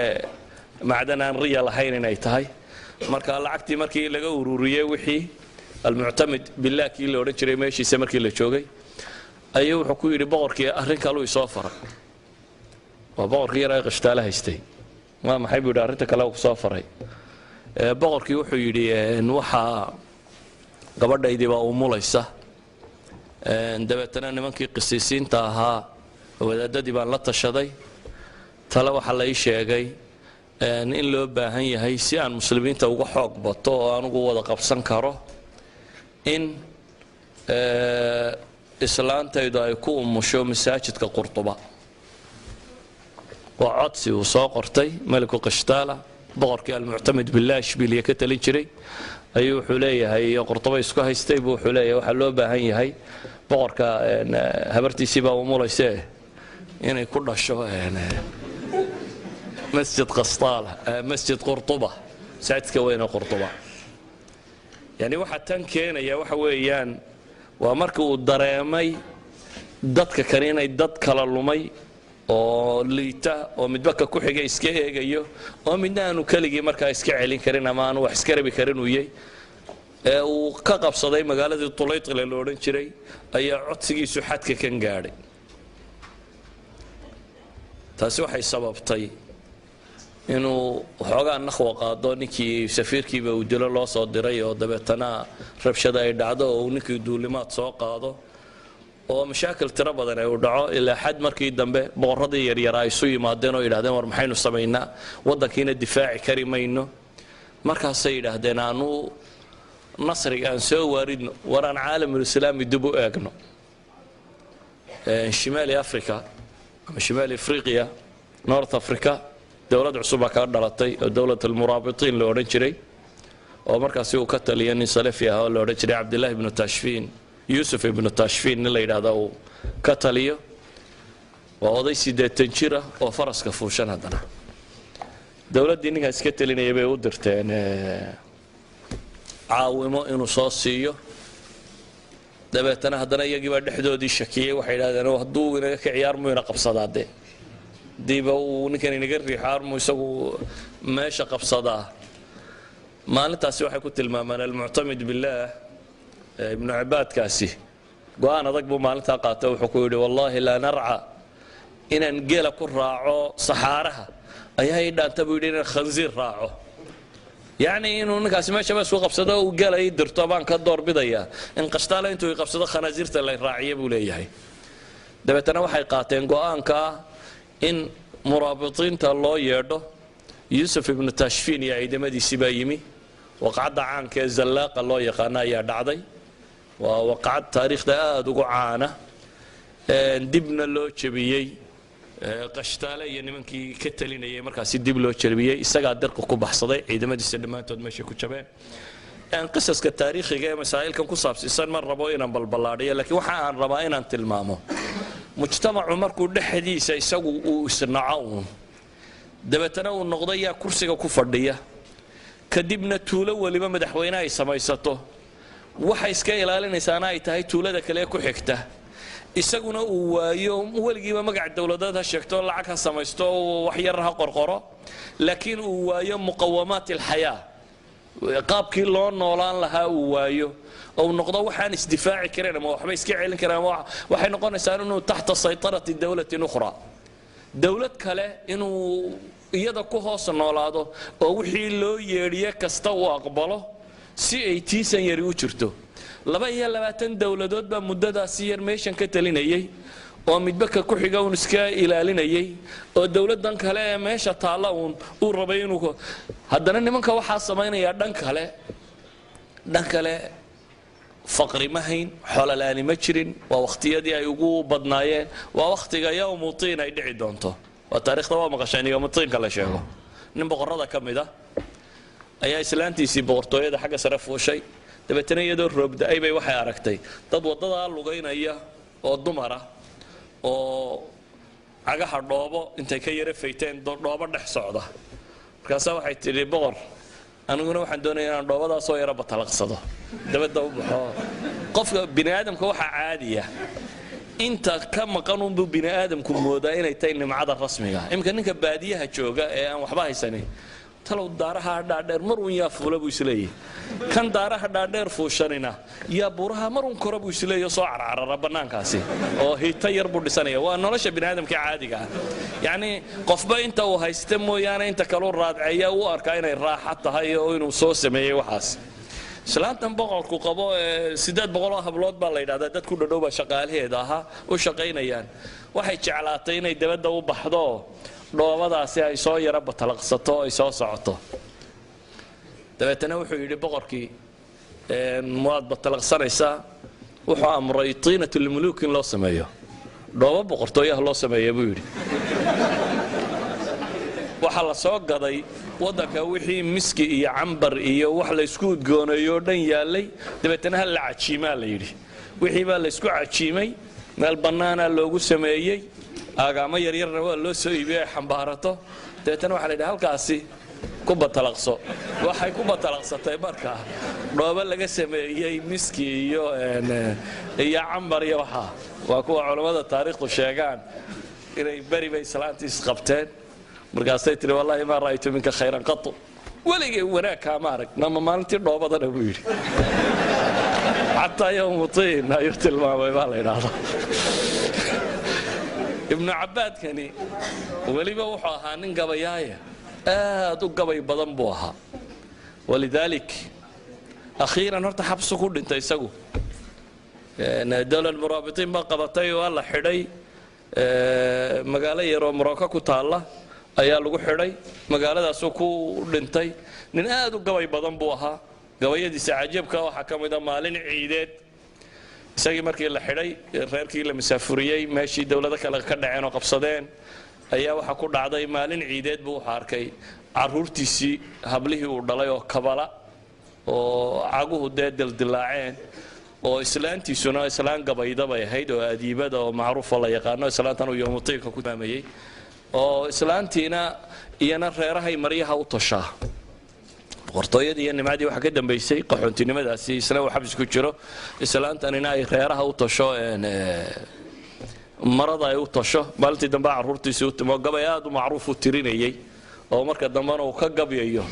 macdan aan real ahayn inay tahay marka lacagtii markii laga ururiyay wixii almuctamid billah kii la odhan jiray meeshiisa markii la joogay ayuu wuxuu ku yidhi boqorkii arrin kaluu isoo faray waa boqorkii yaraa qashtaala haystay waa maxay buu yidhi arrinta kale uu soo faray boqorkii wuxuu yidhi waxaa gabadhaydii baa umulaysa dabeetana nimankii qisiisiinta ahaa wadaadadii baan la tashaday tale waxaa la ii sheegay in loo baahan yahay si aan muslimiinta uga xoog bato oo aan ugu wada qabsan karo in islaantaydu ay ku umusho masaajidka qurtuba waa codsi uu soo qortay maliku qashtaala boqorkii almuctamid billah ishbiliya ka talin jiray ayuu wuxuu leeyahay qurtuba isku haystay buu wuxuu leeyahay waxaa loo baahan yahay boqorka habartiisii baa umulayse inay ku dhasho مسجد قسطالة مسجد قرطبة ساعتك وين قرطبة يعني واحد تان كان يا واحد ويان ومركو الدرامي دتك كرينا دت كلالومي oo liita oo midba ka ku xigay iska eegayo oo midna aanu kaligii markaa iska celin karin ama aanu wax iska rabi karin uu yahay uu ka qabsaday magaaladii Tulaytile loo oran jiray ayaa codsigiisu xadka kan gaadhay taasi waxay sababtay inuu waxoogaa naqwa qaado ninkii safiirkiiba uu dilo loo soo diray oo dabeetana rabshada ay dhacdo oo ninkii duulimaad soo qaado oo mashaakil tiro badan ay u dhaco ilaa xad markii dambe boqoradii yaryar ay isu yimaadeen oo yidhaahdeen war maxaynu samaynaa waddankiina difaaci kari mayno markaasay yidhaahdeen aanu nasriga aan soo waaridno war aan caalamul islaami dib u eegno shimaali afrika ama shimaali afriqiya north africa dowlad cusub ka dhalatay oo dowlad almuraabitiin loo oran jiray oo markaas uu ka taliyay nin salafi ah oo loo oran jiray Abdullah ibn Tashfin Yusuf ibn Tashfin la yiraahdo uu ka taliyo waa oday 80 jira oo faraska fuushan hadana dowladii ninka iska talinayay bay u dirteen caawimo inuu soo siiyo dabeetana hadana iyagii baa dhexdoodii shakiyay waxay yiraahdeen hadduu inaga ka ciyaar muyna qabsadaade diiba uu ninkan inaga riixaar mu isagu meesha qabsadaa maalintaasi waxay ku tilmaamaan almuctamid billah ibn Abbad kaasi go'aan adag buu maalinta qaatay wuxuu ku yiri wallahi la nar'a inaan geela ku raaco saxaaraha ayaa ay dhaanta buu yiri khanziir raaco يعني إنه نكاس ما شبه سوق قبصده وقال يدر طبعا كدور بداية إن قشطالة أنتوا يقبصده خنازيرته اللي راعية بوليه هاي دبتنا وحي قاتين قوان كا إن مرابطين الله يرده يوسف ابن تاشفين يا عيد مدي سبايمي وقعد عن كزلاق الله يقانا يا دعدي ووقعد تاريخ ده وقعانه دبنا له شبيي qashtaale iyo nimankii ka talinayay markaas dib loo jarbiyay isaga darka ku baxsaday ciidamadiisa dhamaantood meesha ku jabeen qisaska taariikhiga ee masaa'ilkan ku saabsan mar rabo inaan balbalaadhiyo laakiin waxa aan rabaa inaan tilmaamo mujtamacu markuu dhexdiisa isagu uu isnaaco dabeetana uu noqday yaa kursiga ku fadhiya kadibna tuulo waliba madaxweynaha ay samaysato waxa iska ilaalinaysaana ay tahay tuulada kale ku xigta isaguna uu waayo waligiiba magac dawladeed ha sheegto lacag ka samaysto wax yar ha qorqoro laakiin uu waayo muqawamaat alxayaa qaabkii loo noolaan lahaa uu waayo oo noqdo waxaan isdifaaci karin ama waxba iska celin karin waxay noqonaysaa inuu taxta saytarati dawlad ukhra dawlad kale inuu iyada ku hoos noolaado oo wixii loo yeeriyo kasta uu aqbalo si ay tiisan yari u jirto 22 dawladood baa muddadaasi yar meeshan ka talinayay oo midba ku xiga uu iska ilaalinayay oo dawladan kale ee meesha taala uu rabay inuu haddana nimanka waxa sameynaya dhan kale faqri ma hayn xolalaani ma jirin waa waqtiyadii ay ugu badnaayeen waa waqtiga yawmutiin ay dhici doonto waa taariikhda waa maqashaan yawmutiin kala sheego nin boqorada kamida ayaa islaantiisii boqortooyada xagga sare fuushay dabeetana iyadoo roobda ay bay waxay aragtay dad wadada lugaynaya oo dumar ah oo cagaha dhoobo intay ka yara fayteen dhoobo dhex socda markaas waxay tiri boqor aniguna waxaan doonayaa inaan dhoobadaas oo yara batalaqsado dabada u baxo qofka bini aadamka waxa caadiya inta ka maqan uu bini aadamku moodaa inay tahay nimcada rasmiga imka ninka baadiyaha jooga ee aan waxba haysanin talow daaraha dhaadheer mar uu yaa fuula buu isleeyahay kan daaraha dhaadheer fuushanina yaa buuraha marun kora buu isleeyo soo carcarara bannaankaasi oo hiita yar buu dhisanaya waa nolosha bini'aadamka caadiga ah yacni qofba inta uu haysta mooyaane inta kaluu raadceeya uu arkaa inay raaxa tahay oo inuu soo sameeyey waxaas islaantan boqorku qabo 800 hablood baa la yidhahdaa dad ku dhadhow baa shaqaalaheeda ahaa u shaqaynayaan waxay jeclaatay inay dabadda u baxdo dhoobadaasi ay soo yara batalaqsato ay soo socoto dabeetana wuxuu yidhi boqorkii waad batalaqsanaysaa wuxuu amray tiinatul muluuk in loo sameeyo dhoobo boqortooyaha loo sameeyo buu yidhi waxa la soo gaday wadanka wixii miski iyo cambar iyo wax la isku udgoonayo dhan yaalay dabeetana hal la cajiimaa la yidhi wixii baa la isku cajiimay meel bannaana loogu sameeyey aagaamo yaryarna waa loo soo iibiyey xambaarato dabeetana waxaa la yidhi halkaasi ku batalaqso waxay ku batalaqsatay markaa dhoobo laga sameeyey miski iyo cambar iyo waxa waa kuwa culimmada taariikhdu sheegaan inay beri bay islaantiis qabteen markaasay tiri wallaahi ma ra'aytu minka khayran qatu weligay wanaag kaama arag nama maalintii dhoobadana buu yidhi xataa yowmutiin ayuu tilmaamay baa la yidhaahdaa ibnu cabbaadkani weliba wuxuu ahaa nin gabayaaya aad u gabay badan buu ahaa walidaalik akhiiran horta xabsu ku dhintay isagu dowlad muraabitiin baa qabatay waa la xidhay magaalo yaroo Morocco ku taala ayaa lagu xidhay magaaladaasuu ku dhintay nin aad u gabay badan buu ahaa gabayadiisa cajiibka waxa ka mid ah maalin ciideed isagii markii la xidhay reerkii la masaafuriyay meeshii dawladda kale ka dhaceen oo qabsadeen ayaa waxa ku dhacday maalin ciideed buu arkay caruurtiisii hablihii uu dhalay oo kabala oo caguhu dildilaaceen oo islaantiisuna islaan gabayda bay ahayd oo adiibada oo macruuf la yaqaano islaantan uu yoomuteeka ku taamayay oo islaantiina iyana reerahay maryaha u toshaa boqortooyadii iyo nimadii waxa ka dambeysay qaxoontinimadaasi isna uu xabis ku jiro islaantanina ay reeraha u tosho marada ay u tosho maalintii dambe caruurtiisii u timo gabay aad u macruuf u tirinayay oo marka dambena uu ka gabayayo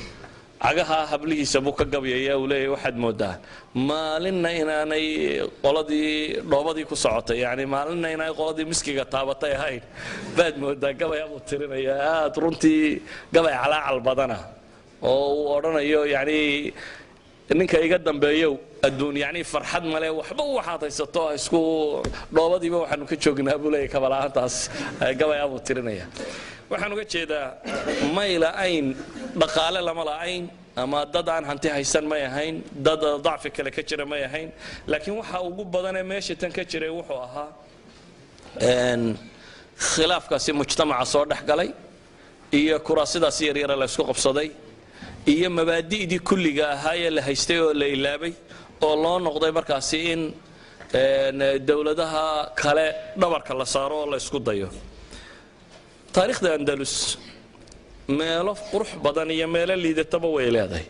cagaha hablihiisa buu ka gabayaya uu leeyahay waxaad moodaa maalinna inaanay qoladii dhoobadii ku socotay yani maalinna inaanay qoladii miskiga taabatay ahayn baad moodaa gabay abuu tirinaya aad runtii gabay calaacal badana oo uu odhanayo yani ninka iga dambeeyo adduun yani farxad male waxba waxaad haysato isku dhoobadiiba waxaanu ka joognaa buu leeyahay kabalaantaas gabay abuu tirinaya waxaan uga jeedaa mayla ayn dhaqaale lama la'ayn ama dad aan hanti haysan may ahayn dad dacfi kale ka jira may ahayn laakiin waxa ugu badanee meesha tan ka jiray wuxuu ahaa khilaafkaasi mujtamaca soo dhex galay iyo kuraasidaasi yaryara la isku qabsaday iyo mabaadi'dii kulliga ahaa ee la haystay oo la ilaabay oo loo noqday markaasi in dawladaha kale dhabarka la saaro oo la isku dayo taariikhda andalus meelo qurux badan iyo meelo liidataba way leedahay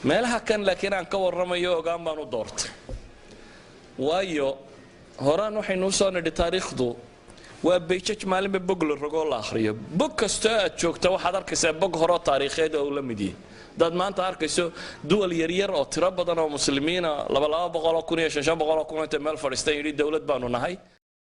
meelaha kan laakiin aan ka warramayo ogaan baan u doortay waayo horaan waxaynu u soo nidhi taariikhdu waa bayjaj maalinba bog la rogoo la akhriyo bog kastoo aad joogta waxaad arkaysaa bog horoo taariikheed oo la mid yahay dad maanta arkayso duwal yaryar oo tiro badan oo muslimiina 200 kun iyo 500 kun inta meel fadhiistay yidhi dawlad baanu nahay